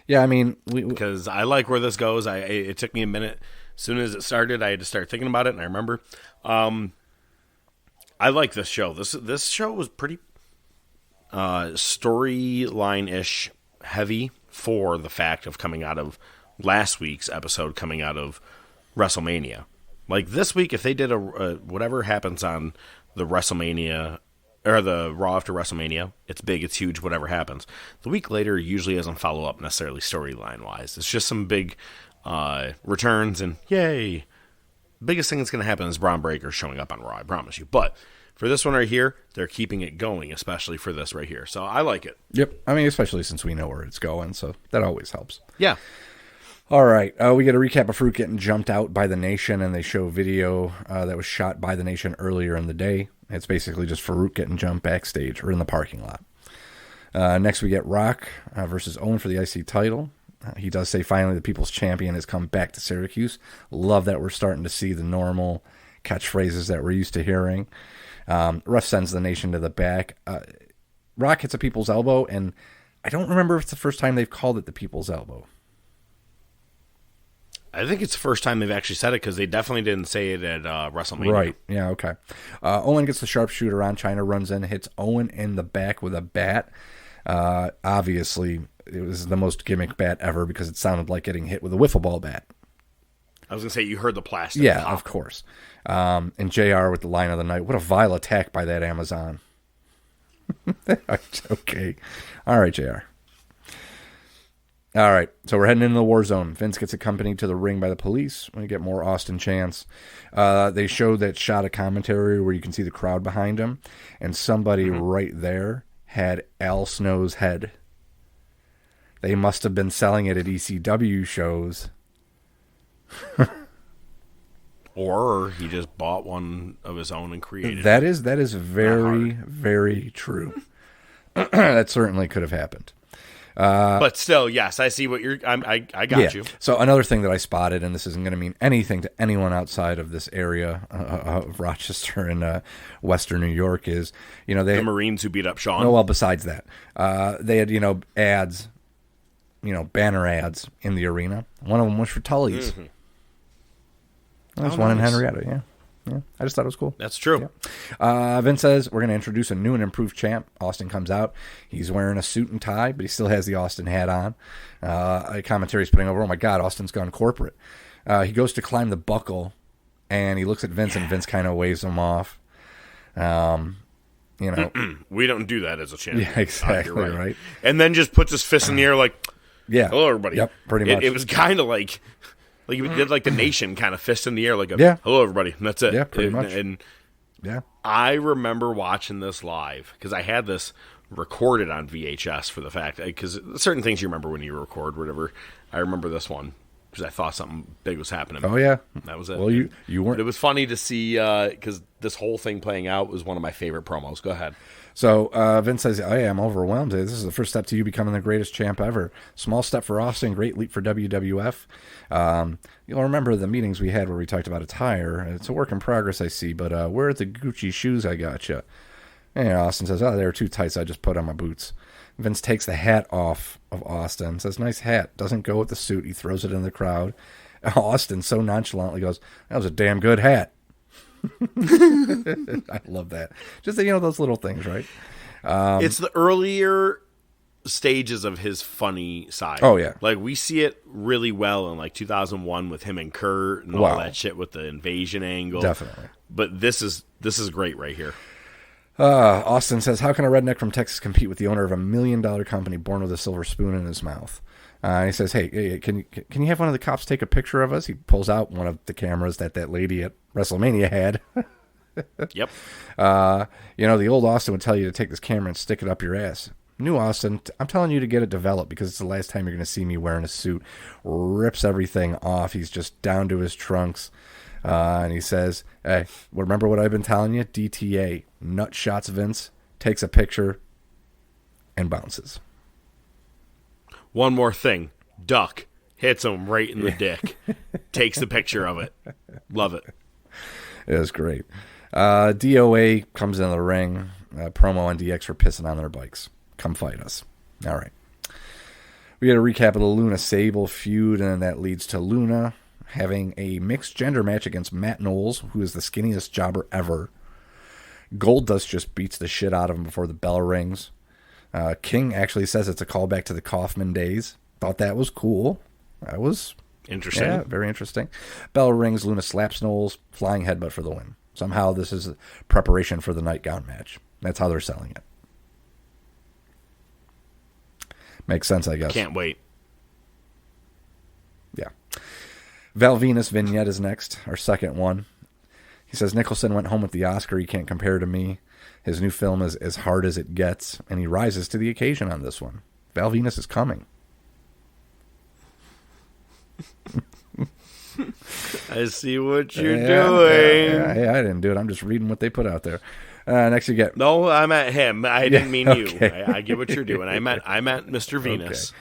Yeah, I mean, because I like where this goes. It took me a minute. As soon as it started, I had to start thinking about it, and I remember. I like this show. This show was pretty storyline-ish heavy for the fact of coming out of last week's episode, coming out of WrestleMania. Like this week, if they did a whatever happens on the WrestleMania or the Raw after WrestleMania, it's big, it's huge, whatever happens. The week later usually doesn't follow up necessarily storyline-wise. It's just some big returns and yay. Biggest thing that's going to happen is Braun Breaker showing up on Raw, I promise you. But for this one right here, they're keeping it going, especially for this right here. So I like it. Yep. I mean, especially since we know where it's going, so that always helps. Yeah. All right. We get a recap of Farouk getting jumped out by the Nation, and they show video that was shot by the Nation earlier in the day. It's basically just Farouk getting jumped backstage or in the parking lot. Next, we get Rock versus Owen for the IC title. He does say finally the People's Champion has come back to Syracuse. Love that we're starting to see the normal catchphrases that we're used to hearing. Ref sends the Nation to the back. Rock hits a People's Elbow, and I don't remember if it's the first time they've called it the People's Elbow. I think it's the first time they've actually said it because they definitely didn't say it at WrestleMania. Right. Yeah, okay. Owen gets the sharpshooter on. China runs in, hits Owen in the back with a bat. Obviously, it was the most gimmick bat ever because it sounded like getting hit with a wiffle ball bat. I was going to say, you heard the plastic Yeah, pop. of course. And JR with the line of the night. What a vile attack by that Amazon. Okay. All right, JR. All right, so we're heading into the war zone. Vince gets accompanied to the ring by the police. We get more Austin chants. They show that shot of commentary where you can see the crowd behind him, and somebody right there had Al Snow's head. They must have been selling it at ECW shows. Or he just bought one of his own and created That it. is very, very true. That certainly could have happened. But still, yes, I see what you're. I got you. So another thing that I spotted, and this isn't going to mean anything to anyone outside of this area of Rochester and Western New York, is the Marines who beat up Sean. No, well, besides that, they had ads, banner ads in the arena. One of them was for Tully's. Mm-hmm. There's one in Henrietta. Yeah. I just thought it was cool. That's true. Yeah. Vince says, we're going to introduce a new and improved champ. Austin comes out. He's wearing a suit and tie, but he still has the Austin hat on. Commentary's putting over, oh my God, Austin's gone corporate. He goes to climb the buckle, and he looks at Vince, and Vince kind of waves him off. We don't do that as a champ. Yeah, exactly, You're right. And then just puts his fist in the air like, hello, everybody. Yep, pretty much. It was kind of like you did like the Nation kind of fist in the air, like hello, everybody. And that's it. Yeah, pretty much. And yeah, I remember watching this live because I had this recorded on VHS for the fact because certain things you remember when you record, whatever. I remember this one. because I thought something big was happening. Oh, yeah. That was it. Well, you weren't. But it was funny to see, because this whole thing playing out was one of my favorite promos. Go ahead. So Vince says, oh, yeah, I'm overwhelmed. This is the first step to you becoming the greatest champ ever. Small step for Austin, great leap for WWF. You'll remember the meetings we had where we talked about attire. It's a work in progress, I see, but where are the Gucci shoes I got you? And Austin says, oh, they were too tight, so I just put on my boots. Vince takes the hat off of Austin, says, nice hat. Doesn't go with the suit. He throws it in the crowd. Austin so nonchalantly goes, that was a damn good hat. I love that. Just, those little things, right? It's the earlier stages of his funny side. Oh, yeah. Like, we see it really well in, like, 2001 with him and Kurt and all that shit with the invasion angle. Definitely. But this is great right here. Austin says, how can a redneck from Texas compete with the owner of $1 million company born with a silver spoon in his mouth? He says, hey, can you have one of the cops take a picture of us? He pulls out one of the cameras that lady at WrestleMania had. Yep. The old Austin would tell you to take this camera and stick it up your ass. New Austin, I'm telling you to get it developed because it's the last time you're going to see me wearing a suit. Rips everything off. He's just down to his trunks. And he says, hey, remember what I've been telling you? DTA. Nut shots Vince, takes a picture, and bounces. One more thing. Duck. Hits him right in the dick. Takes the picture of it. Love it. It was great. DOA comes into the ring. Promo on DX for pissing on their bikes. Come fight us. All right. We get a recap of the Luna Sable feud, and that leads to Luna having a mixed gender match against Matt Knowles, who is the skinniest jobber ever. Goldust just beats the shit out of him before the bell rings. King actually says it's a callback to the Kaufman days. Thought that was cool. That was interesting. Yeah, very interesting. Bell rings, Luna slaps Knowles, flying headbutt for the win. Somehow this is a preparation for the nightgown match. That's how they're selling it. Makes sense, I guess. Can't wait. Yeah. Val Venus vignette is next, our second one. He says, Nicholson went home with the Oscar he can't compare to me. His new film is as hard as it gets, and he rises to the occasion on this one. Val Venus is coming. I see what you're doing. Yeah, hey, I didn't do it. I'm just reading what they put out there. Next you get... No, I meant him. I didn't mean okay. you. I get what you're doing. I meant Mr. Venus. Okay.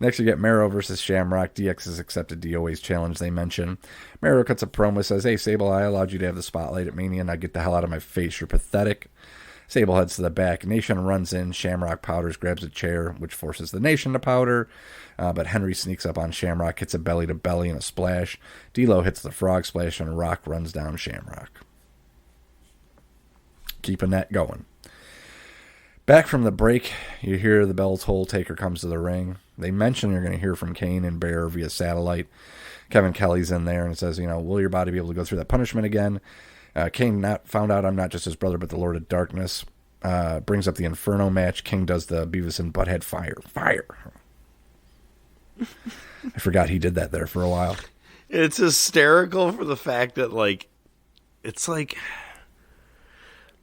Next, you get Mero versus Shamrock. DX has accepted DOA's challenge they mention. Mero cuts a promo, says, hey, Sable, I allowed you to have the spotlight at Mania. Now get the hell out of my face. You're pathetic. Sable heads to the back. Nation runs in. Shamrock powders, grabs a chair, which forces the Nation to powder. But Henry sneaks up on Shamrock, hits a belly-to-belly and a splash. D'Lo hits the frog splash, and Rock runs down Shamrock. Keeping that going. Back from the break, you hear the bell toll. Taker comes to the ring. They mention you're going to hear from Kane and Bear via satellite. Kevin Kelly's in there and says, will your body be able to go through that punishment again? Kane found out I'm not just his brother, but the Lord of Darkness. Brings up the Inferno match. King does the Beavis and Butthead fire. I forgot he did that there for a while. It's hysterical for the fact that, it's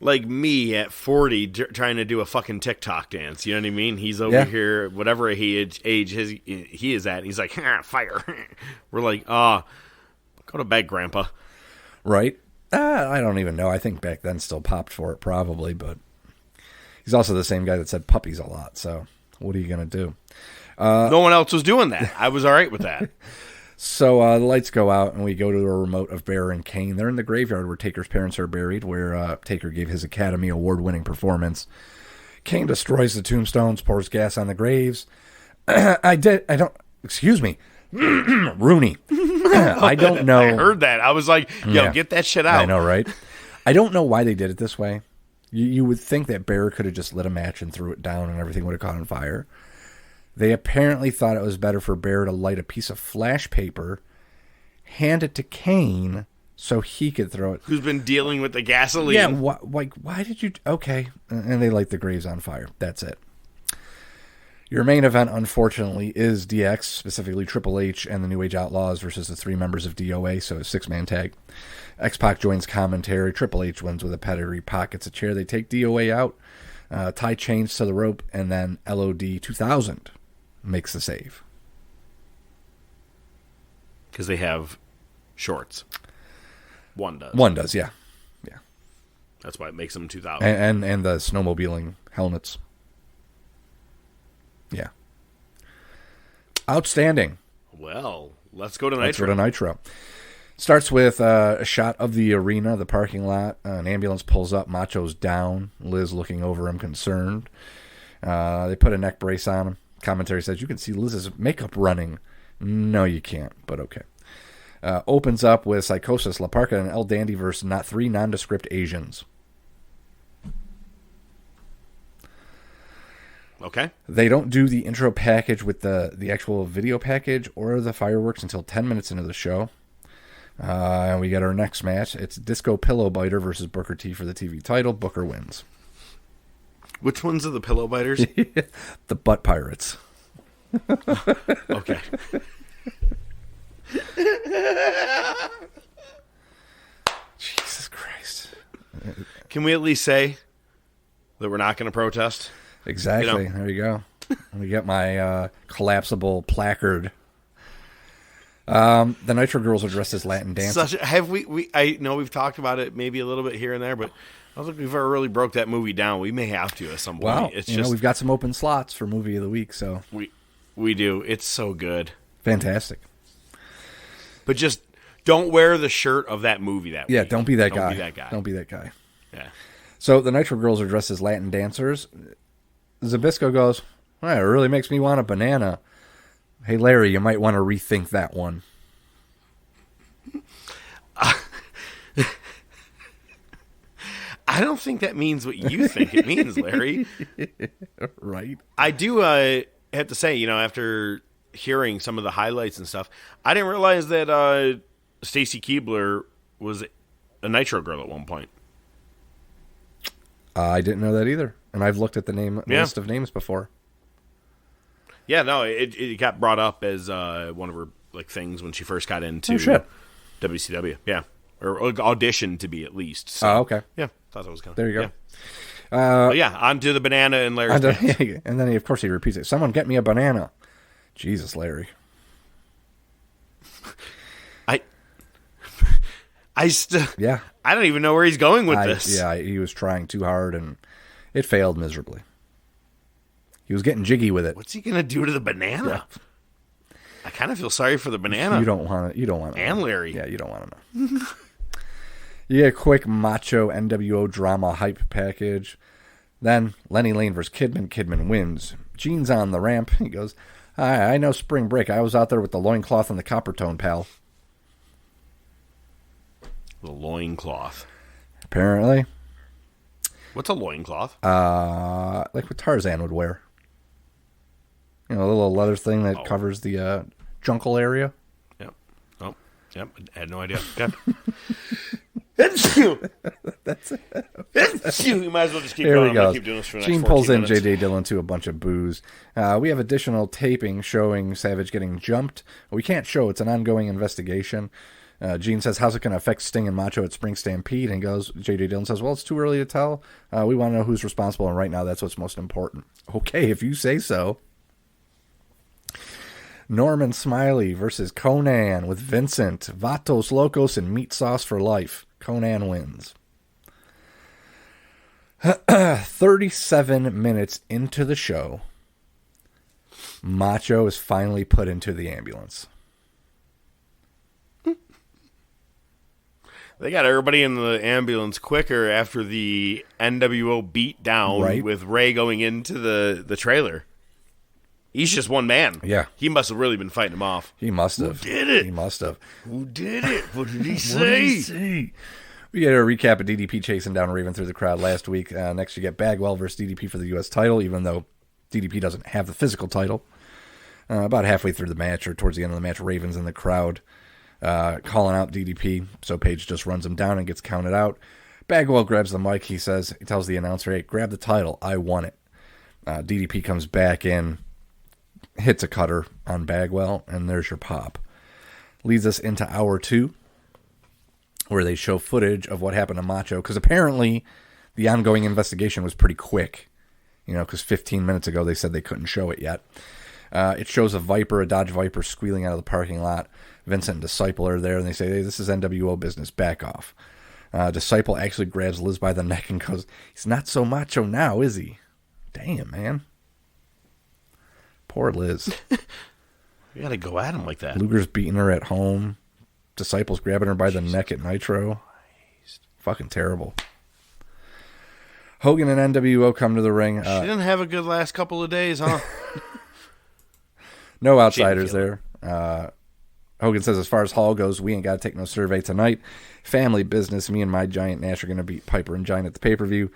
like me at 40 trying to do a fucking TikTok dance. You know what I mean? He's over here, whatever he is at. He's like, fire. We're like, go to bed, Grandpa. Right? I don't even know. I think back then still popped for it probably, but he's also the same guy that said puppies a lot. So what are you going to do? No one else was doing that. I was all right with that. So the lights go out, and we go to a remote of Bear and Kane. They're in the graveyard where Taker's parents are buried, where Taker gave his Academy Award-winning performance. Kane destroys the tombstones, pours gas on the graves. Excuse me. Rooney. I don't know. I heard that. I was like, get that shit out. I know, right? I don't know why they did it this way. You would think that Bear could have just lit a match and threw it down and everything would have caught on fire. They apparently thought it was better for Bear to light a piece of flash paper, hand it to Kane so he could throw it. Who's been dealing with the gasoline. Yeah, why did you... Okay. And they light the graves on fire. That's it. Your main event, unfortunately, is DX, specifically Triple H and the New Age Outlaws versus the three members of DOA, so a six-man tag. X-Pac joins commentary. Triple H wins with a pedigree, pockets a chair. They take DOA out, tie chains to the rope, and then LOD 2000 makes the save. Because they have shorts. One does. One does, yeah. That's why it makes them 2,000. And the snowmobiling helmets. Yeah. Outstanding. Well, let's go to Nitro. Let's go to Nitro. Starts with a shot of the arena, the parking lot. An ambulance pulls up. Macho's down. Liz looking over him, concerned. They put a neck brace on him. Commentary says, you can see Liz's makeup running. No, you can't, but okay. Opens up with Psychosis, La Parka, and El Dandy versus three nondescript Asians. Okay. They don't do the intro package with the actual video package or the fireworks until 10 minutes into the show. And we get our next match. It's Disco Pillow Biter versus Booker T for the TV title. Booker wins. Which ones are the pillow biters? The Butt Pirates. Okay. Jesus Christ. Can we at least say that we're not going to protest? Exactly. You know? There you go. Let me get my collapsible placard. The Nitro Girls are dressed as Latin dancers. I know we've talked about it maybe a little bit here and there, but I don't think we've ever really broke that movie down. We may have to at some point. Well, It's we've got some open slots for Movie of the Week, so we do. It's so good. Fantastic. But just don't wear the shirt of that movie that week. Don't be that guy. Don't be that guy. Don't be that guy. Yeah. So the Nitro Girls are dressed as Latin dancers. Zabisco goes, well, it really makes me want a banana. Hey, Larry, you might want to rethink that one. I don't think that means what you think it means, Larry. Right. I do have to say, after hearing some of the highlights and stuff, I didn't realize that Stacy Keibler was a Nitro Girl at one point. I didn't know that either. And I've looked at the list of names before. Yeah, no, it got brought up as one of her things when she first got into WCW. Yeah, or auditioned to be at least. So, okay. Yeah, thought that was kind of. There you go. Yeah, on to the banana and Larry's pants. And then, of course, he repeats it. Someone get me a banana. Jesus, Larry. I still. Yeah. I don't even know where he's going with this. Yeah, he was trying too hard, and it failed miserably. He was getting jiggy with it. What's he gonna do to the banana? Yeah. I kind of feel sorry for the banana. You don't want to. You don't want to. And Larry. Yeah, you don't want to know. You get a quick macho NWO drama hype package. Then Lenny Lane versus Kidman. Kidman wins. Gene's on the ramp. He goes, I know spring break. I was out there with the loincloth and the copper tone, pal. The loincloth. Apparently. What's a loincloth? Like what Tarzan would wear. A little leather thing that covers the jungle area. Yep. Oh, yep. I had no idea. Okay. That's it. You might as well just keep Here going. we go. Keep doing this for the next Gene pulls in minutes. J.J. Dillon to a bunch of booze. We have additional taping showing Savage getting jumped. We can't show. It's an ongoing investigation. Gene says, how's it going to affect Sting and Macho at Spring Stampede? And J.J. Dillon says, well, it's too early to tell. We want to know who's responsible, and right now that's what's most important. Okay, if you say so. Norman Smiley versus Conan with Vincent, Vatos Locos, and Meat Sauce for Life. Conan wins. 37 minutes into the show, Macho is finally put into the ambulance. They got everybody in the ambulance quicker after the NWO beat down with Ray going into the trailer. He's just one man. Yeah. He must have really been fighting him off. He must have. Who did it? He must have. Who did it? What did he say? What did he say? We get a recap of DDP chasing down Raven through the crowd last week. Next, you get Bagwell versus DDP for the U.S. title, even though DDP doesn't have the physical title. About halfway through the match, or towards the end of the match, Raven's in the crowd calling out DDP, so Page just runs him down and gets counted out. Bagwell grabs the mic. He tells the announcer, hey, grab the title. I won it. DDP comes back in, hits a cutter on Bagwell, and there's your pop. Leads us into hour 2, where they show footage of what happened to Macho, because apparently the ongoing investigation was pretty quick, because 15 minutes ago they said they couldn't show it yet. It shows a Dodge Viper squealing out of the parking lot. Vincent and Disciple are there, and they say, hey, this is NWO business, back off. Disciple actually grabs Liz by the neck and goes, he's not so macho now, is he? Damn, man. Poor Liz. You gotta go at him like that. Luger's beating her at home. Disciple's grabbing her by the neck at Nitro. Fucking terrible. Hogan and NWO come to the ring. She didn't have a good last couple of days, huh? No outsiders there. Hogan says, as far as Hall goes, we ain't got to take no survey tonight. Family business. Me and my Giant Nash are going to beat Piper and Giant at the pay-per-view.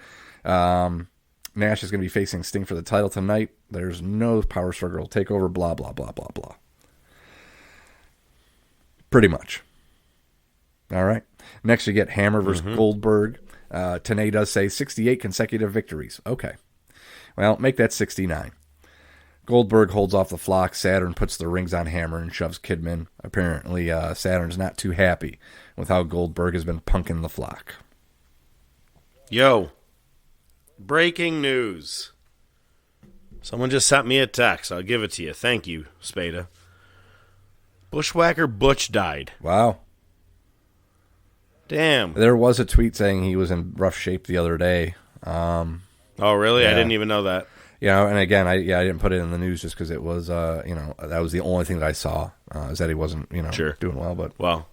Nash is going to be facing Sting for the title tonight. There's no power struggle takeover, blah, blah, blah, blah, blah. Pretty much. All right. Next, you get Hammer versus Goldberg. Tenay does say 68 consecutive victories. Okay. Well, make that 69. Goldberg holds off the flock. Saturn puts the rings on Hammer and shoves Kidman. Apparently, Saturn's not too happy with how Goldberg has been punking the flock. Yo. Breaking news. Someone just sent me a text. I'll give it to you. Thank you, Spada. Bushwhacker Butch died. Wow. Damn. There was a tweet saying he was in rough shape the other day. Oh, really? Yeah. I didn't even know that. And again, I didn't put it in the news just because it was, that was the only thing that I saw, is that he wasn't, doing well. But well,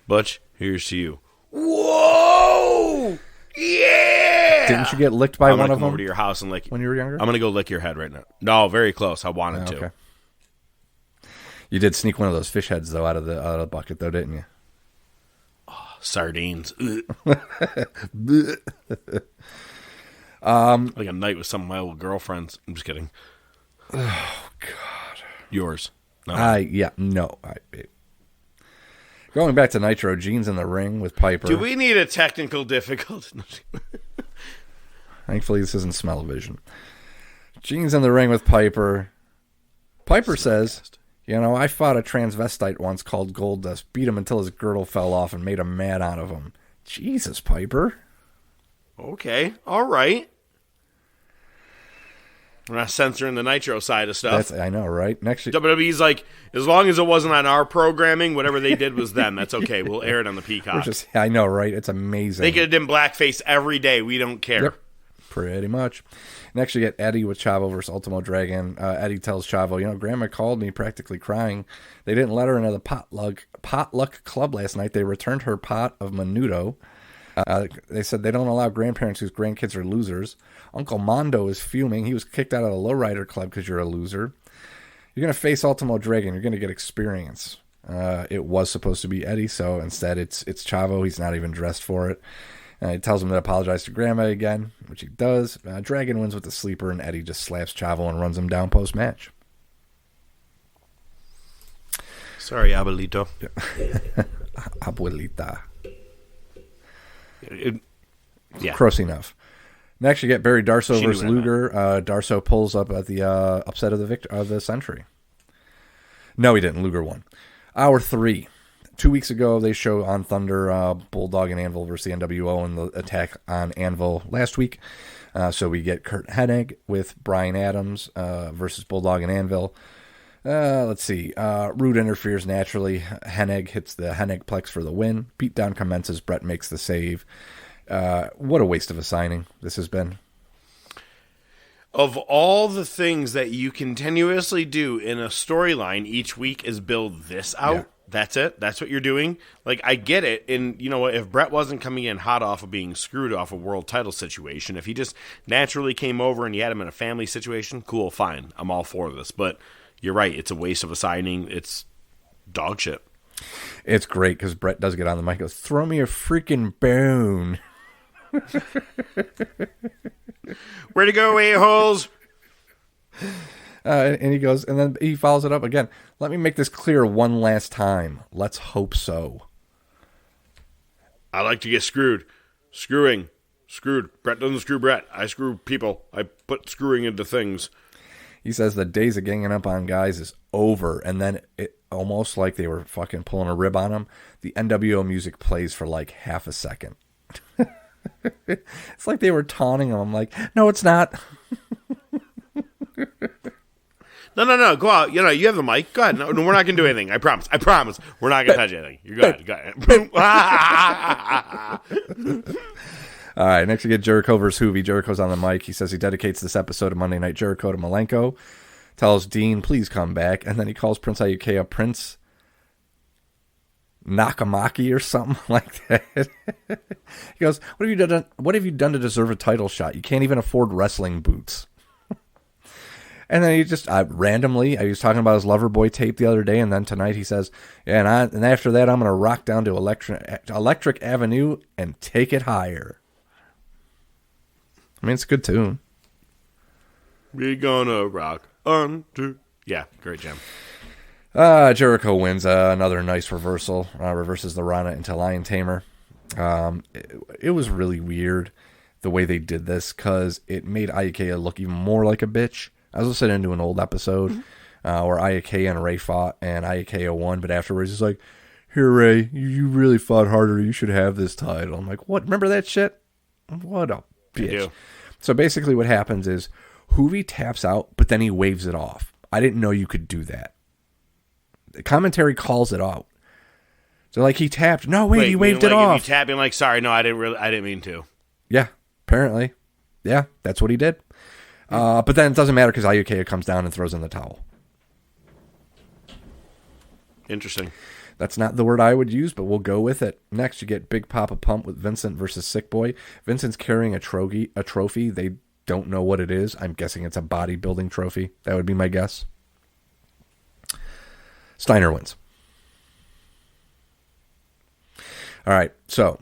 Butch, here's to you. Whoa! Yeah! Didn't you get licked by one of them? I'm going to come over to your house and lick you. When you were younger? I'm going to go lick your head right now. No, very close. I wanted to. You did sneak one of those fish heads, though, out of the bucket, though, didn't you? Oh, sardines. Like a night with some of my old girlfriends. I'm just kidding. Oh, God. Yours. No. Going back to Nitro, Gene's in the ring with Piper. Do we need a technical difficulty? Thankfully, this isn't smell-o-vision. Gene's in the ring with Piper. Piper says, I fought a transvestite once called Goldust, beat him until his girdle fell off and made a mad out of him. Jesus, Piper. Okay, all right. We're not censoring the Nitro side of stuff. I know, right? Next, WWE's like, as long as it wasn't on our programming, whatever they did was them. That's okay. We'll air it on the Peacock. I know, right? It's amazing. They could have done blackface every day. We don't care. Yep. Pretty much. Next, you get Eddie with Chavo versus Ultimo Dragon. Eddie tells Chavo, Grandma called me practically crying. They didn't let her into the potluck club last night. They returned her pot of menudo. They said they don't allow grandparents whose grandkids are losers. Uncle Mondo is fuming. He was kicked out of the lowrider club because you're a loser. You're going to face Ultimo Dragon. You're going to get experience. It was supposed to be Eddie, so instead it's Chavo. He's not even dressed for it. He tells him to apologize to Grandma again, which he does. Dragon wins with the sleeper, and Eddie just slaps Chavo and runs him down post-match. Sorry, Abuelito. Abuelita. Yeah. Close enough. Next, you get Barry Darsow versus Luger. Darsow pulls up at the upset of the century. No, he didn't. Luger won. Hour 3. 2 weeks ago, they show on Thunder Bulldog and Anvil versus the NWO and the attack on Anvil last week. So we get Kurt Hennig with Brian Adams versus Bulldog and Anvil. Let's see. Rude interferes naturally. Hennig hits the Hennigplex for the win. Beatdown commences. Brett makes the save. What a waste of a signing this has been. Of all the things that you continuously do in a storyline each week is build this out. Yeah. That's it. That's what you're doing. Like, I get it. And you know what? If Brett wasn't coming in hot off of being screwed off a world title situation, if he just naturally came over and you had him in a family situation, cool, fine. I'm all for this. But you're right. It's a waste of a signing. It's dog shit. It's great because Brett does get on the mic and goes, throw me a freaking bone. Where to go, a-holes? And he goes, and then he follows it up again. Let me make this clear one last time. Let's hope so. I like to get screwed. Screwing. Screwed. Brett doesn't screw Brett. I screw people. I put screwing into things. He says the days of ganging up on guys is over. And then it almost like they were fucking pulling a rib on him. The NWO music plays for like half a second. It's like they were taunting him. I'm like, no, it's not. No. Go out. You have the mic. Go ahead. No, we're not going to do anything. I promise. We're not going to touch anything. You're good. Go ahead. All right, next we get Jericho versus Hoovy. Jericho's on the mic. He says he dedicates this episode of Monday Night Jericho to Malenko. Tells Dean, please come back. And then he calls Prince Iuka Prince Nakamaki or something like that. He goes, what have you done to deserve a title shot? You can't even afford wrestling boots. And then he just randomly, he was talking about his Loverboy tape the other day, and then tonight he says, yeah, and after that I'm going to rock down to Electric Avenue and take it higher. I mean, it's a good tune. We gonna rock on to... Yeah, great jam. Jericho wins another nice reversal. Reverses the Rana into Lion Tamer. It was really weird the way they did this because it made Iuka look even more like a bitch. I was listening to an old episode where Iuka and Ray fought, and Iuka won, but afterwards he's like, here, Ray, you really fought harder. You should have this title. I'm like, what? Remember that shit? What a bitch. So basically what happens is Hoovy taps out, but then he waves it off. I didn't know you could do that. The commentary calls it out. So like he tapped. No, wait, he waved it off. He tapping like, sorry, no, I didn't mean to. Yeah, apparently. Yeah, that's what he did. But then it doesn't matter because Iuka comes down and throws in the towel. Interesting. That's not the word I would use, but we'll go with it. Next, you get Big Papa Pump with Vincent versus Sick Boy. Vincent's carrying a trophy. They don't know what it is. I'm guessing it's a bodybuilding trophy. That would be my guess. Steiner wins. All right, so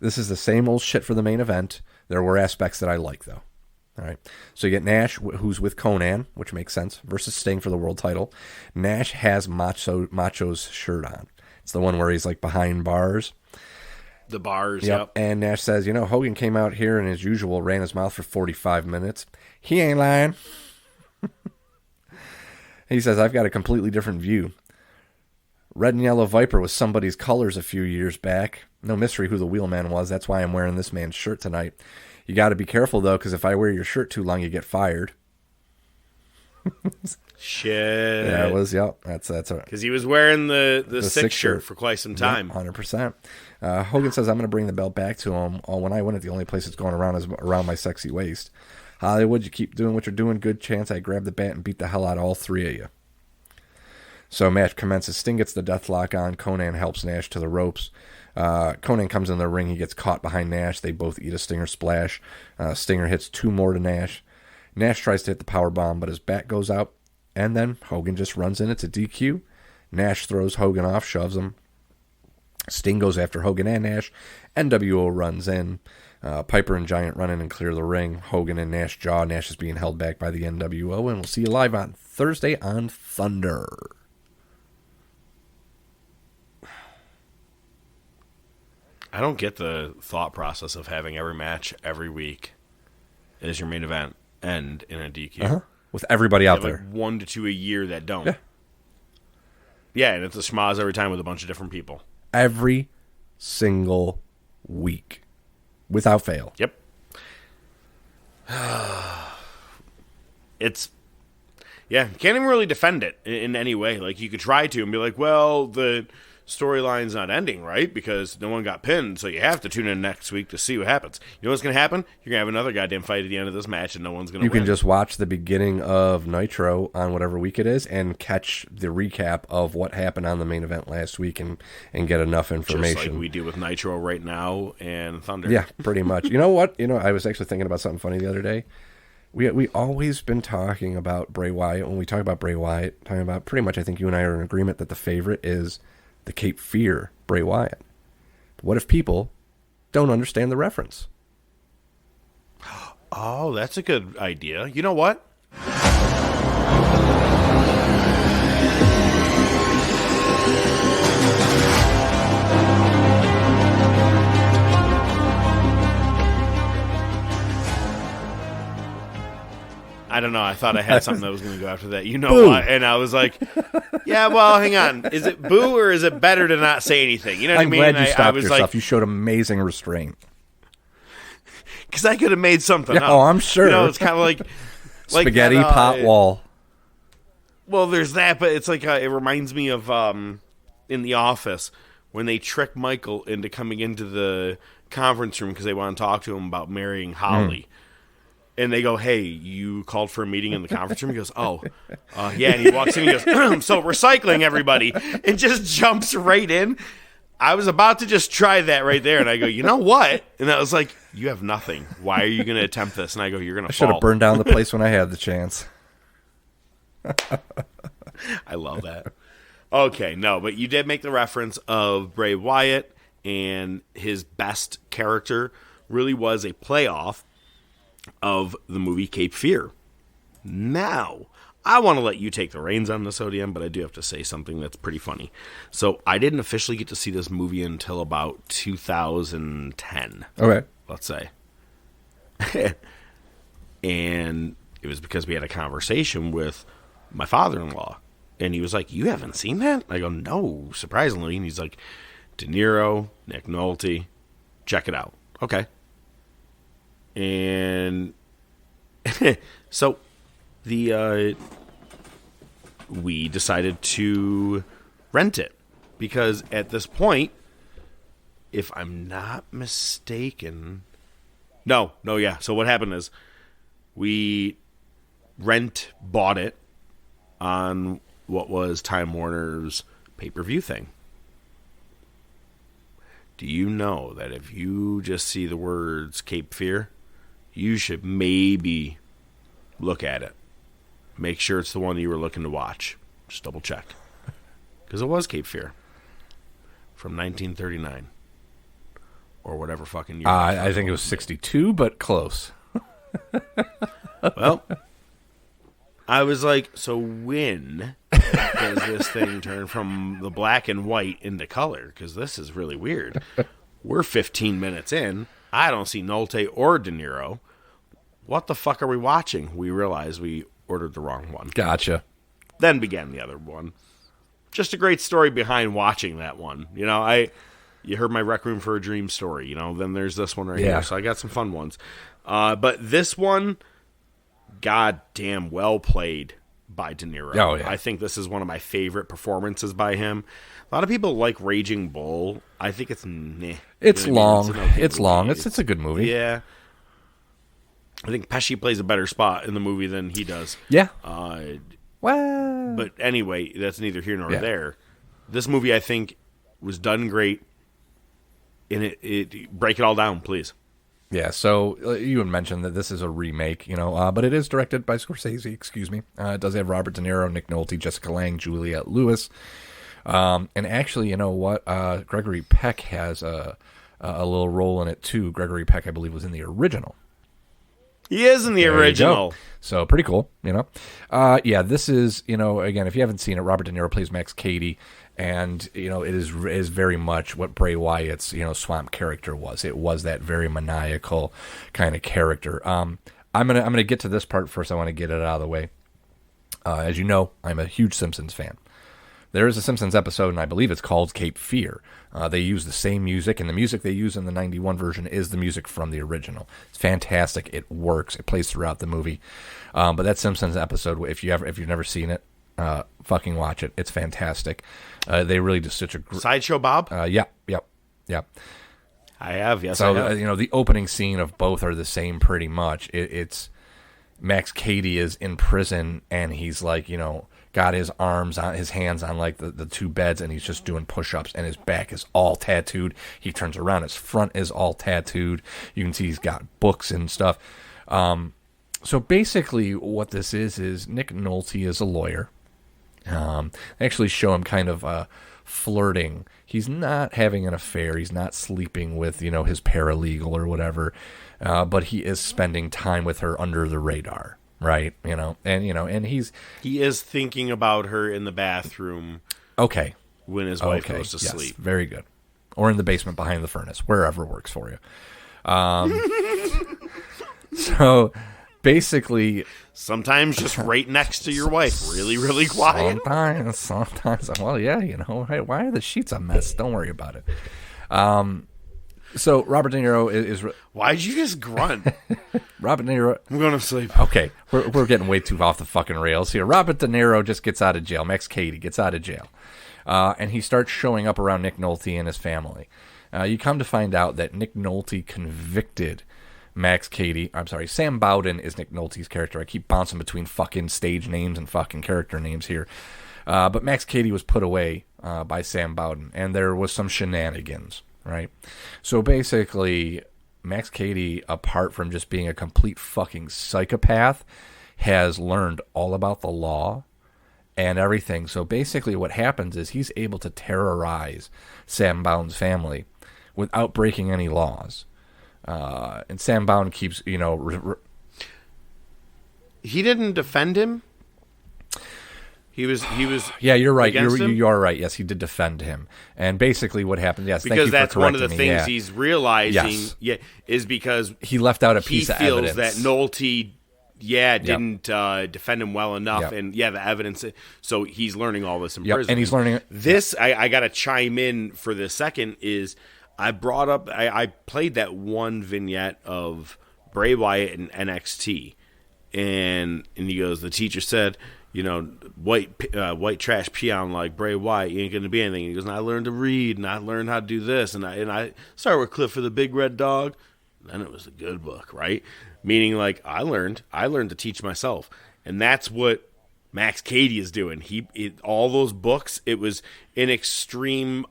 this is the same old shit for the main event. There were aspects that I like, though. All right, so you get Nash, who's with Conan, which makes sense, versus Sting for the world title. Nash has Macho's shirt on. It's the one where he's like behind bars. The bars, yep. And Nash says, Hogan came out here and as usual ran his mouth for 45 minutes. He ain't lying. He says, I've got a completely different view. Red and Yellow Viper was somebody's colors a few years back. No mystery who the wheelman was. That's why I'm wearing this man's shirt tonight. You got to be careful, though, because if I wear your shirt too long, you get fired. Shit. Yeah, it was, yep. That's right. Because he was wearing the Six shirt for quite some time. Yep, 100%. Hogan says, I'm going to bring the belt back to him. Oh, when I win it, the only place it's going around is around my sexy waist. Hollywood, you keep doing what you're doing. Good chance I grab the bat and beat the hell out of all three of you. So match commences. Sting gets the death lock on. Conan helps Nash to the ropes. Conan comes in the ring. He gets caught behind Nash. They both eat a Stinger splash. Stinger hits two more to Nash. Nash tries to hit the power bomb, but his bat goes out. And then Hogan just runs in. It's a DQ. Nash throws Hogan off, shoves him. Sting goes after Hogan and Nash. NWO runs in. Piper and Giant run in and clear the ring. Hogan and Nash jaw. Nash is being held back by the NWO. And we'll see you live on Thursday on Thunder. I don't get the thought process of having every match every week as your main event end in a DQ. Uh-huh. With everybody out there. Like 1 to 2 a year that don't. Yeah, and it's a schmoz every time with a bunch of different people. Every single week. Without fail. Yep. It's... Yeah, you can't even really defend it in any way. Like, you could try to and be like, well, the storyline's not ending, right? Because no one got pinned, so you have to tune in next week to see what happens. You know what's going to happen? You're going to have another goddamn fight at the end of this match, and no one's going to win. You can just watch the beginning of Nitro on whatever week it is and catch the recap of what happened on the main event last week and get enough information. Just like we do with Nitro right now and Thunder. Yeah, pretty much. You know what? I was actually thinking about something funny the other day. We always been talking about Bray Wyatt. When we talk about Bray Wyatt, talking about pretty much, I think you and I are in agreement that the favorite is the Cape Fear Bray Wyatt. But what if people don't understand the reference? Oh, that's a good idea. You know what? I don't know. I thought I had something that was going to go after that. You know Boo. what? And I was like, yeah, well, hang on. Is it boo or is it better to not say anything? You know what I mean? I'm glad you stopped yourself. Like, you showed amazing restraint. Because I could have made something up. Oh, I'm sure. It's kind of like, Spaghetti pot wall. Well, there's that, but it's like it reminds me of in The Office when they trick Michael into coming into the conference room because they want to talk to him about marrying Holly. And they go, hey, you called for a meeting in the conference room? He goes, yeah. And he walks in and he goes, so recycling, everybody. And just jumps right in. I was about to just try that right there. And I go, you know what? And I was like, you have nothing. Why are you going to attempt this? And I go, you're going to fall. I should have burned down the place when I had the chance. I love that. Okay, no, but you did make the reference of Bray Wyatt, and his best character really was a playoff of the movie Cape Fear. Now, I want to let you take the reins on this, ODM, but I do have to say something that's pretty funny. So, I didn't officially get to see this movie until about 2010. Okay. Let's say. And it was because we had a conversation with my father-in-law. And he was like, you haven't seen that? I go, no, surprisingly. And he's like, De Niro, Nick Nolte, check it out. Okay. And so we decided to rent it. Because at this point, if I'm not mistaken... No, yeah. So what happened is we bought it on what was Time Warner's pay-per-view thing. Do you know that if you just see the words Cape Fear, you should maybe look at it. Make sure it's the one you were looking to watch. Just double check. Because it was Cape Fear. From 1939. Or whatever fucking year. I think it was 62, but close. Well, I was like, so when does this thing turn from the black and white into color? Because this is really weird. We're 15 minutes in. I don't see Nolte or De Niro. What the fuck are we watching? We realized we ordered the wrong one. Gotcha. Then began the other one. Just a great story behind watching that one. You know, you heard my Rec Room for a Dream story. You know, then there's this one right here. So I got some fun ones. But this one... goddamn well played by De Niro. Oh, yeah. I think this is one of my favorite performances by him. A lot of people like Raging Bull. I think it's meh. It's long. It's long. It's a good movie. Yeah. I think Pesci plays a better spot in the movie than he does. Yeah. Well. But anyway, that's neither here nor there. This movie, I think, was done great. And it break it all down, please. Yeah, so you had mentioned that this is a remake, but it is directed by Scorsese, excuse me. It does have Robert De Niro, Nick Nolte, Jessica Lange, Juliette Lewis. And actually, you know what? Gregory Peck has a little role in it, too. Gregory Peck, I believe, was in the original. He is in the original. So pretty cool, Yeah, this is, again, if you haven't seen it, Robert De Niro plays Max Cady. And, it is very much what Bray Wyatt's, swamp character was. It was that very maniacal kind of character. I'm gonna get to this part first. I want to get it out of the way. As you know, I'm a huge Simpsons fan. There is a Simpsons episode, and I believe it's called Cape Fear. They use the same music, and the music they use in the 91 version is the music from the original. It's fantastic. It works. It plays throughout the movie. But that Simpsons episode, if you've never seen it, fucking watch it. It's fantastic. They really do such a Sideshow Bob? Yep. I have, yes. So, I have. the opening scene of both are the same pretty much. It's Max Cady is in prison, and he's like, got his hands on like the two beds, and he's just doing push-ups, and his back is all tattooed. He turns around, his front is all tattooed. You can see he's got books and stuff. So basically what this is Nick Nolte is a lawyer. They actually show him kind of flirting. He's not having an affair. He's not sleeping with, his paralegal or whatever. But he is spending time with her under the radar, right? And he is thinking about her in the bathroom. Okay. When his wife goes to sleep. Very good. Or in the basement behind the furnace, wherever works for you. So basically, sometimes just right next to your wife, really, really quiet. Sometimes. Well, yeah, why are the sheets a mess? Don't worry about it. So Robert De Niro is Why'd you just grunt? Robert De Niro. I'm going to sleep. Okay, we're getting way too off the fucking rails here. Robert De Niro just gets out of jail. Max Cady gets out of jail, and he starts showing up around Nick Nolte and his family. You come to find out that Nick Nolte convicted Max Cady. I'm sorry, Sam Bowden is Nick Nolte's character. I keep bouncing between fucking stage names and fucking character names here. But Max Cady was put away by Sam Bowden, and there was some shenanigans, right? So basically, Max Cady, apart from just being a complete fucking psychopath, has learned all about the law and everything. So basically what happens is he's able to terrorize Sam Bowden's family without breaking any laws. And Sam Bowden keeps, he didn't defend him? He was. Yeah, you're right. Him? You are right. Yes, he did defend him. And basically, what happened? Yes, because thank you for one of the correcting me. things he's realizing. Yes. Yeah, is because he left out a piece of evidence. He feels that Nolte, didn't defend him well enough, and the evidence. So he's learning all this in prison, and he's learning this. I got to chime in for the second. Is I brought up. I played that one vignette of Bray Wyatt and NXT, and he goes. The teacher said, white trash peon like Bray Wyatt, you ain't going to be anything. He goes, and I learned to read, and I learned how to do this, and I started with Cliff for the Big Red Dog. Then it was a good book, right? Meaning, like, I learned to teach myself, and that's what Max Cady is doing. All those books, it was an extreme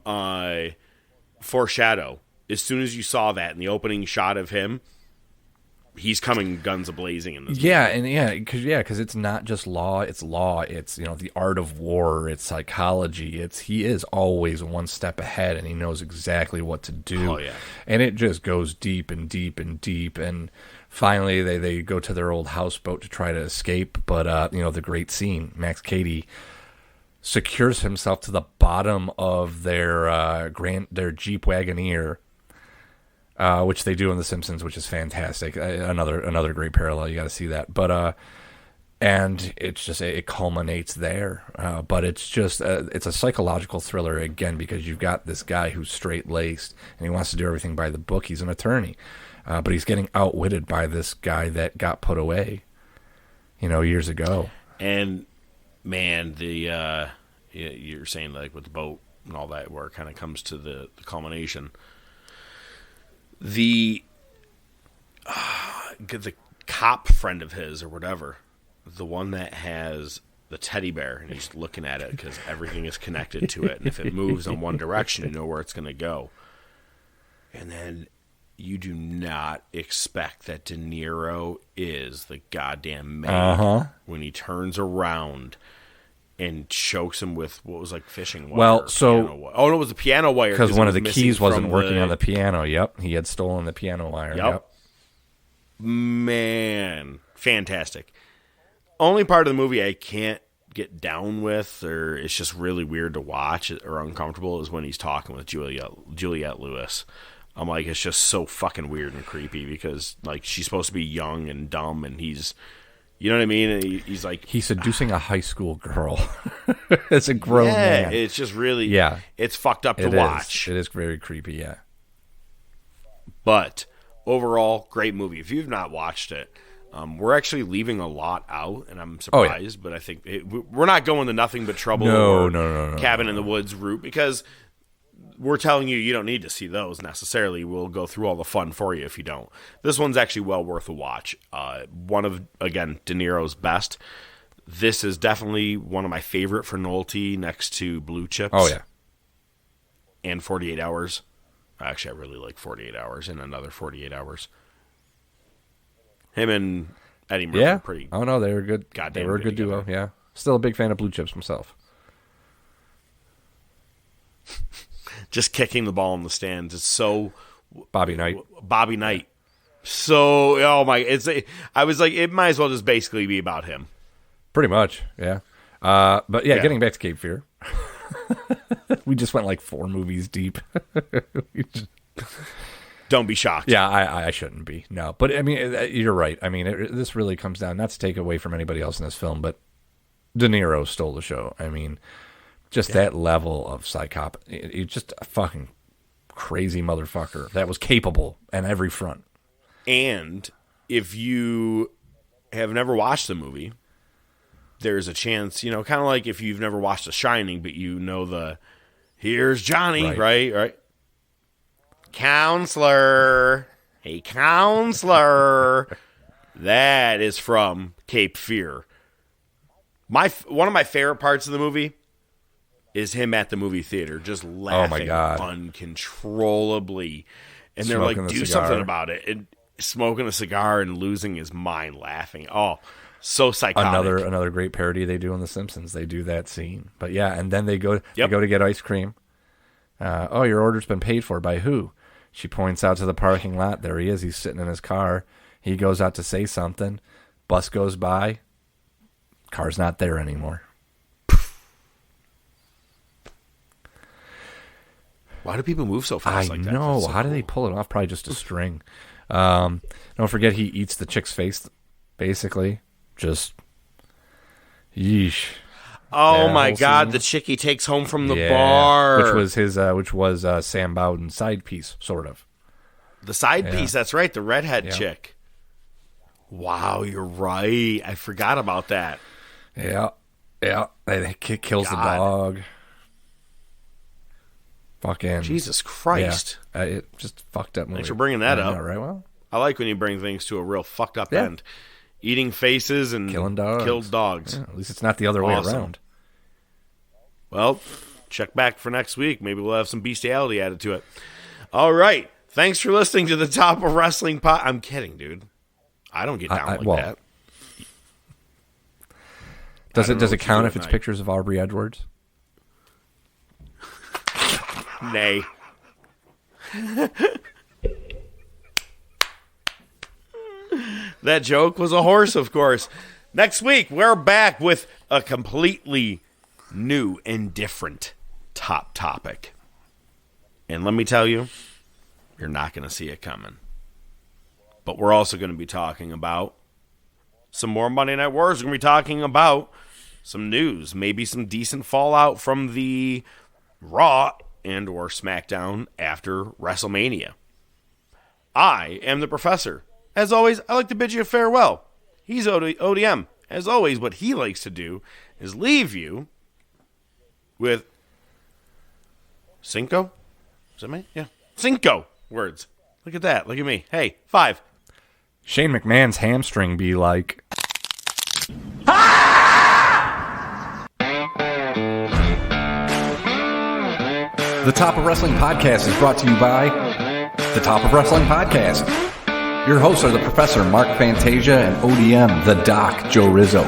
foreshadow. As soon as you saw that in the opening shot of him, he's coming guns a-blazing in this movie. Because it's not just law, it's the art of war, it's psychology, he is always one step ahead, and he knows exactly what to do. Oh, yeah. And it just goes deep and deep and deep, and finally they go to their old houseboat to try to escape, but the great scene, Max Cady secures himself to the bottom of their Jeep Wagoneer, which they do in The Simpsons, which is fantastic. Another great parallel. You got to see that. But and it's just it culminates there. But it's just it's a psychological thriller again, because you've got this guy who's straight laced and he wants to do everything by the book. He's an attorney, but he's getting outwitted by this guy that got put away, years ago. And man, you're saying like with the boat and all that, where it kind of comes to the culmination. The cop friend of his or whatever, the one that has the teddy bear, and he's looking at it because everything is connected to it, and if it moves in one direction, you know where it's going to go. And then you do not expect that De Niro is the goddamn man when he turns around and chokes him with what was like fishing wire. Well, it was the piano wire because one of the keys wasn't working on the piano. Yep, he had stolen the piano wire. Yep. Man, fantastic. Only part of the movie I can't get down with, or it's just really weird to watch or uncomfortable, is when he's talking with Juliette Lewis. I'm like, it's just so fucking weird and creepy because like she's supposed to be young and dumb, and he's. You know what I mean? And he's like... He's seducing a high school girl. It's a grown man. It's just really... It's fucked up to watch. It is very creepy, yeah. But overall, great movie. If you've not watched it, we're actually leaving a lot out, and I'm surprised, but I think... we're not going to Nothing But Trouble or Cabin in the Woods route, because we're telling you don't need to see those necessarily. We'll go through all the fun for you if you don't. This one's actually well worth a watch. One of, again, De Niro's best. This is definitely one of my favorite for Nolte, next to Blue Chips. Oh, yeah. And 48 Hours. Actually, I really like 48 Hours and Another 48 Hours. Him and Eddie Murphy are pretty... Oh, no, they were good. Goddamn, they were a good duo, yeah. Still a big fan of Blue Chips myself. Just kicking the ball in the stands. It's so... Bobby Knight. So, oh my... I was like, it might as well just basically be about him. Pretty much, yeah. But yeah, getting back to Cape Fear. We just went like 4 movies deep. Don't be shocked. Yeah, I shouldn't be. No, but I mean, you're right. I mean, this really comes down, not to take away from anybody else in this film, but De Niro stole the show. I mean, just that level of psychopath. It's just a fucking crazy motherfucker that was capable on every front. And if you have never watched the movie, there's a chance, kind of like if you've never watched The Shining, but here's Johnny, right? Counselor. Hey, counselor. That is from Cape Fear. One of my favorite parts of the movie is him at the movie theater just laughing uncontrollably. And they're like, do something about it. And smoking a cigar and losing his mind laughing. Oh, so psychotic. Another great parody they do on The Simpsons. They do that scene. But yeah, and then they go to get ice cream. Your order's been paid for. By who? She points out to the parking lot. There he is. He's sitting in his car. He goes out to say something. Bus goes by. Car's not there anymore. Why do people move so fast like that? I know. How do they pull it off? Probably just a string. Don't forget he eats the chick's face, basically. Just, yeesh. Oh my God! The chick he takes home from the bar, which was Sam Bowden's side piece, sort of. The side piece. That's right. The redhead chick. Wow, you're right. I forgot about that. Yeah. They kills the dog. Fucking Jesus Christ! Yeah, it just fucked up movie. Thanks for bringing that up. Right. Well, I like when you bring things to a real fucked up end. Eating faces and killing dogs. Killed dogs. Yeah, at least it's not the other way around. Well, check back for next week. Maybe we'll have some bestiality added to it. All right. Thanks for listening to the Top of Wrestling Pod. I'm kidding, dude. I don't get down like that. Does it count if it's pictures of Aubrey Edwards? Nay. That joke was a horse, of course. Next week, we're back with a completely new and different top topic. And let me tell you, you're not going to see it coming. But we're also going to be talking about some more Monday Night Wars. We're going to be talking about some news, maybe some decent fallout from the Raw and or SmackDown after WrestleMania. I am the Professor. As always, I like to bid you farewell. He's ODM. As always, what he likes to do is leave you with cinco? Is that me? Yeah. Cinco words. Look at that. Look at me. Hey, 5. Shane McMahon's hamstring be like... The Top of Wrestling Podcast is brought to you by The Top of Wrestling Podcast. Your hosts are the Professor Mark Fantasia and ODM, the Doc Joe Rizzo.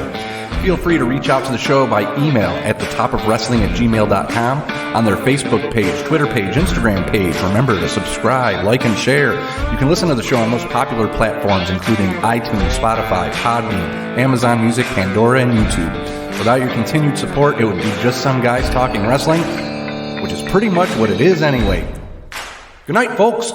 Feel free to reach out to the show by email at thetopofwrestling@gmail.com, on their Facebook page, Twitter page, Instagram page. Remember to subscribe, like, and share. You can listen to the show on most popular platforms, including iTunes, Spotify, Podbean, Amazon Music, Pandora, and YouTube. Without your continued support, it would be just some guys talking wrestling, which is pretty much what it is anyway. Good night, folks.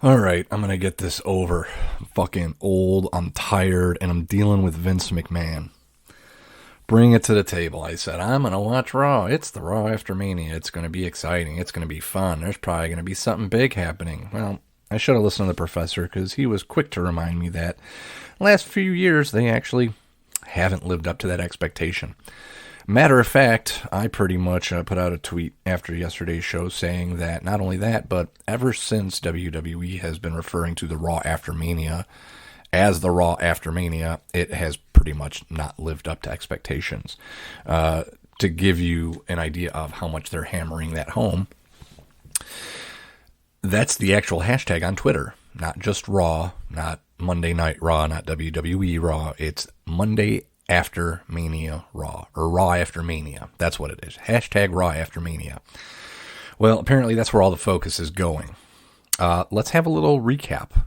All right, I'm going to get this over. I'm fucking old, I'm tired, and I'm dealing with Vince McMahon. Bring it to the table. I said, I'm going to watch Raw. It's the Raw after Mania. It's going to be exciting. It's going to be fun. There's probably going to be something big happening. Well, I should have listened to the Professor because he was quick to remind me that the last few years they actually haven't lived up to that expectation. Matter of fact, I pretty much put out a tweet after yesterday's show saying that not only that, but ever since WWE has been referring to the Raw after Mania as the Raw after Mania, it has pretty much not lived up to expectations. To give you an idea of how much they're hammering that home, that's the actual hashtag on Twitter. Not just Raw, not Monday Night Raw, not WWE Raw. It's Monday After Mania Raw, or Raw After Mania. That's what it is. Hashtag Raw After Mania. Well, apparently that's where all the focus is going. let's have a little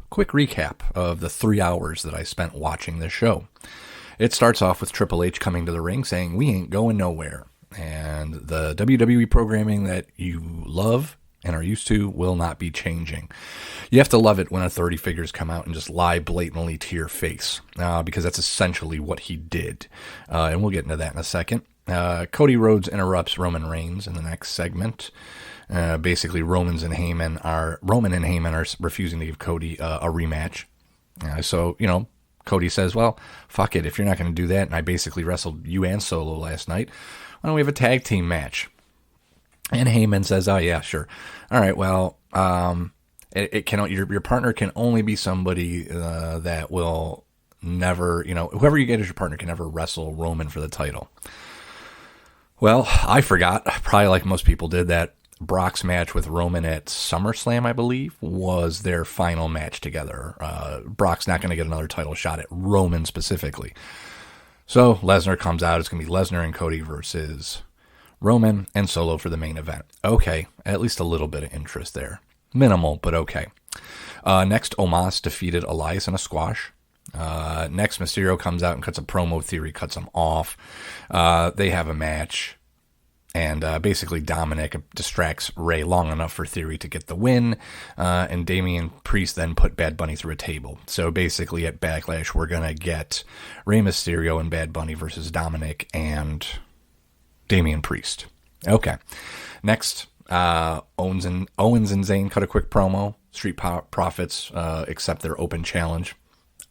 quick recap of the 3 hours that I spent watching this show. It starts off with Triple H coming to the ring saying, "We ain't going nowhere." And the WWE programming that you love and are used to will not be changing. You have to love it when authority figures come out and just lie blatantly to your face, because that's essentially what he did. And we'll get into that in a second. Cody Rhodes interrupts Roman Reigns in the next segment. Basically, Roman and Heyman are refusing to give Cody a rematch. So, Cody says, "Well, fuck it. If you're not going to do that, and I basically wrestled you and Solo last night, why don't we have a tag team match?" And Heyman says, "Oh yeah, sure. All right. Well, your partner can only be somebody that will never, whoever you get as your partner can never wrestle Roman for the title." Well, I forgot, probably like most people did, that Brock's match with Roman at SummerSlam, I believe, was their final match together. Brock's not going to get another title shot at Roman specifically. So Lesnar comes out. It's going to be Lesnar and Cody versus Roman and Solo for the main event. Okay, at least a little bit of interest there. Minimal, but okay. Next, Omos defeated Elias in a squash. Next, Mysterio comes out and cuts a promo. Theory cuts him off. They have a match. And basically Dominic distracts Rey long enough for Theory to get the win. And Damian Priest then put Bad Bunny through a table. So basically at Backlash, we're going to get Rey Mysterio and Bad Bunny versus Dominic and Damian Priest. Okay. Next, Owens and Zayn cut a quick promo. Street Profits accept their open challenge.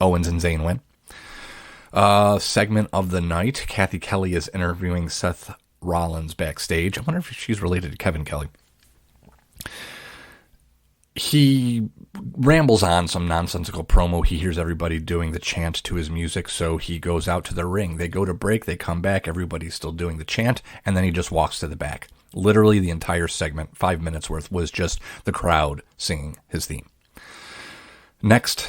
Owens and Zayn win. Segment of the night. Kathy Kelly is interviewing Seth Rollins backstage. I wonder if she's related to Kevin Kelly. He rambles on some nonsensical promo. He hears everybody doing the chant to his music, so he goes out to the ring. They go to break, they come back, everybody's still doing the chant, and then he just walks to the back. Literally the entire segment, 5 minutes worth, was just the crowd singing his theme. Next,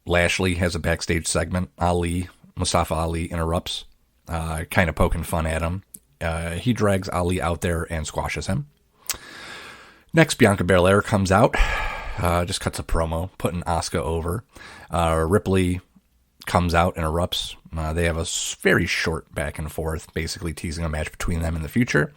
Lashley has a backstage segment. Mustafa Ali interrupts, kind of poking fun at him. He drags Ali out there and squashes him. Next, Bianca Belair comes out, just cuts a promo, putting Asuka over. Ripley comes out, interrupts. They have a very short back and forth, basically teasing a match between them in the future.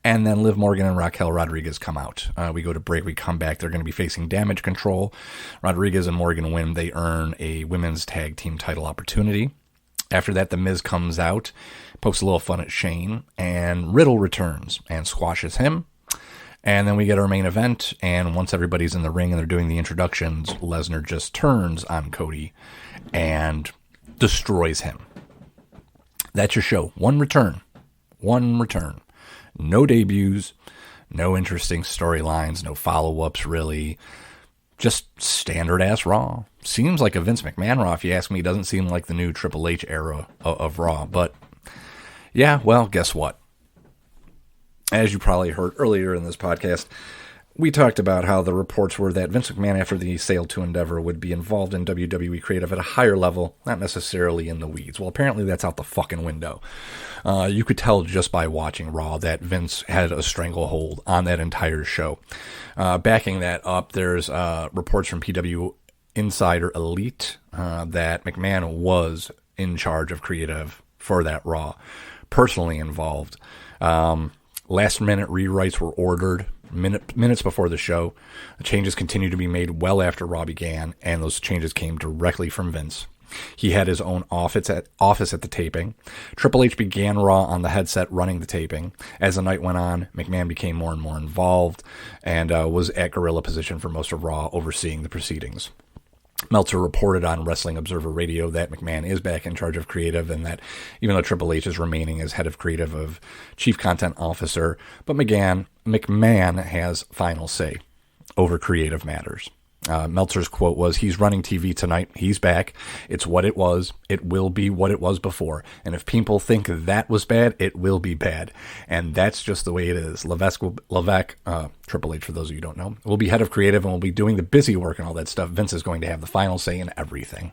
And then Liv Morgan and Raquel Rodriguez come out. We go to break, we come back. They're going to be facing Damage Control. Rodriguez and Morgan win. They earn a women's tag team title opportunity. After that, The Miz comes out, pokes a little fun at Shane, and Riddle returns and squashes him. And then we get our main event, and once everybody's in the ring and they're doing the introductions, Lesnar just turns on Cody and destroys him. That's your show. One return. No debuts, no interesting storylines, no follow-ups really. Just standard-ass Raw. Seems like a Vince McMahon Raw, if you ask me. It doesn't seem like the new Triple H era of Raw. But, yeah, well, guess what? As you probably heard earlier in this podcast, we talked about how the reports were that Vince McMahon, after the sale to Endeavor, would be involved in WWE creative at a higher level, not necessarily in the weeds. Well, apparently that's out the fucking window. You could tell just by watching Raw that Vince had a stranglehold on that entire show. Backing that up, there's reports from PW Insider Elite that McMahon was in charge of creative for that Raw, personally involved. Last-minute rewrites were ordered minutes before the show. The changes continued to be made well after Raw began, and those changes came directly from Vince. He had his own office at the taping. Triple H began Raw on the headset running the taping. As the night went on, McMahon became more and more involved and was at gorilla position for most of Raw, overseeing the proceedings. Meltzer reported on Wrestling Observer Radio that McMahon is back in charge of creative, and that even though Triple H is remaining as head of creative of chief content officer, but McMahon has final say over creative matters. Meltzer's quote was, "He's running TV tonight. He's back. It's what it was. It will be what it was before. And if people think that was bad, it will be bad. And that's just the way it is." Levesque, Triple H, for those of you who don't know, will be head of creative and will be doing the busy work and all that stuff. Vince is going to have the final say in everything.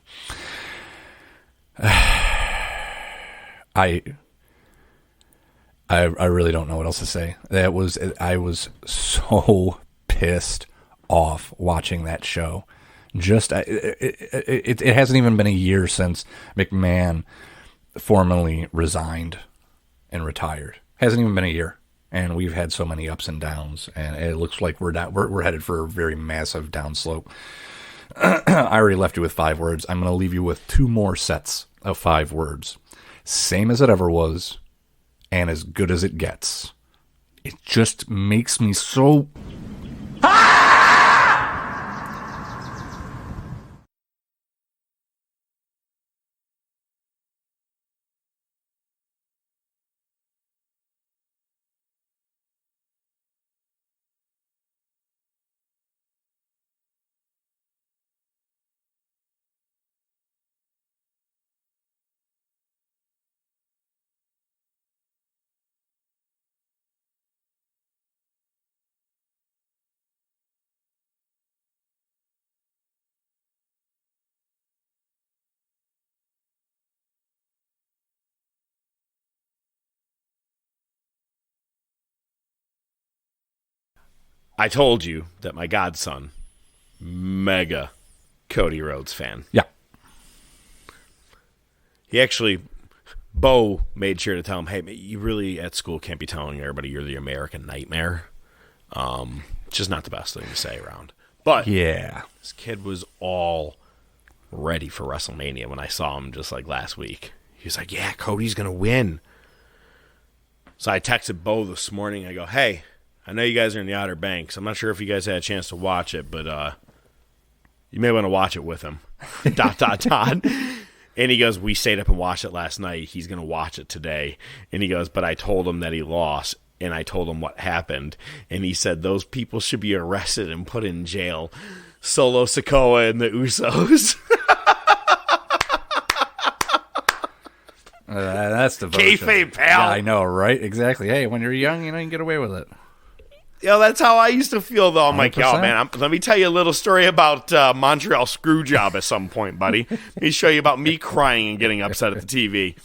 I really don't know what else to say. I was so pissed off watching that show. Just it hasn't even been a year since McMahon formally resigned and retired. Hasn't even been a year, and we've had so many ups and downs, and it looks like we're headed for a very massive downslope. I already left you with 5 words. I'm going to leave you with 2 more sets of 5 words. Same as it ever was, and as good as it gets. It just makes me so... I told you that my godson, mega Cody Rhodes fan. Yeah. He actually, Bo made sure to tell him, hey, you really at school can't be telling everybody you're the American Nightmare. It's just not the best thing to say around. But yeah, this kid was all ready for WrestleMania when I saw him just like last week. He was like, yeah, Cody's going to win. So I texted Bo this morning. I go, hey, I know you guys are in the Outer Banks. I'm not sure if you guys had a chance to watch it, but you may want to watch it with him. ... And he goes, we stayed up and watched it last night. He's going to watch it today. And he goes, but I told him that he lost, and I told him what happened. And he said those people should be arrested and put in jail. Solo Sikoa and the Usos. That's devotion. Kayfabe, pal. Yeah, I know, right? Exactly. Hey, when you're young, you can get away with it. Yo, that's how I used to feel, though. I'm like, yo, man, let me tell you a little story about Montreal Screwjob at some point, buddy. Let me show you about me crying and getting upset at the TV.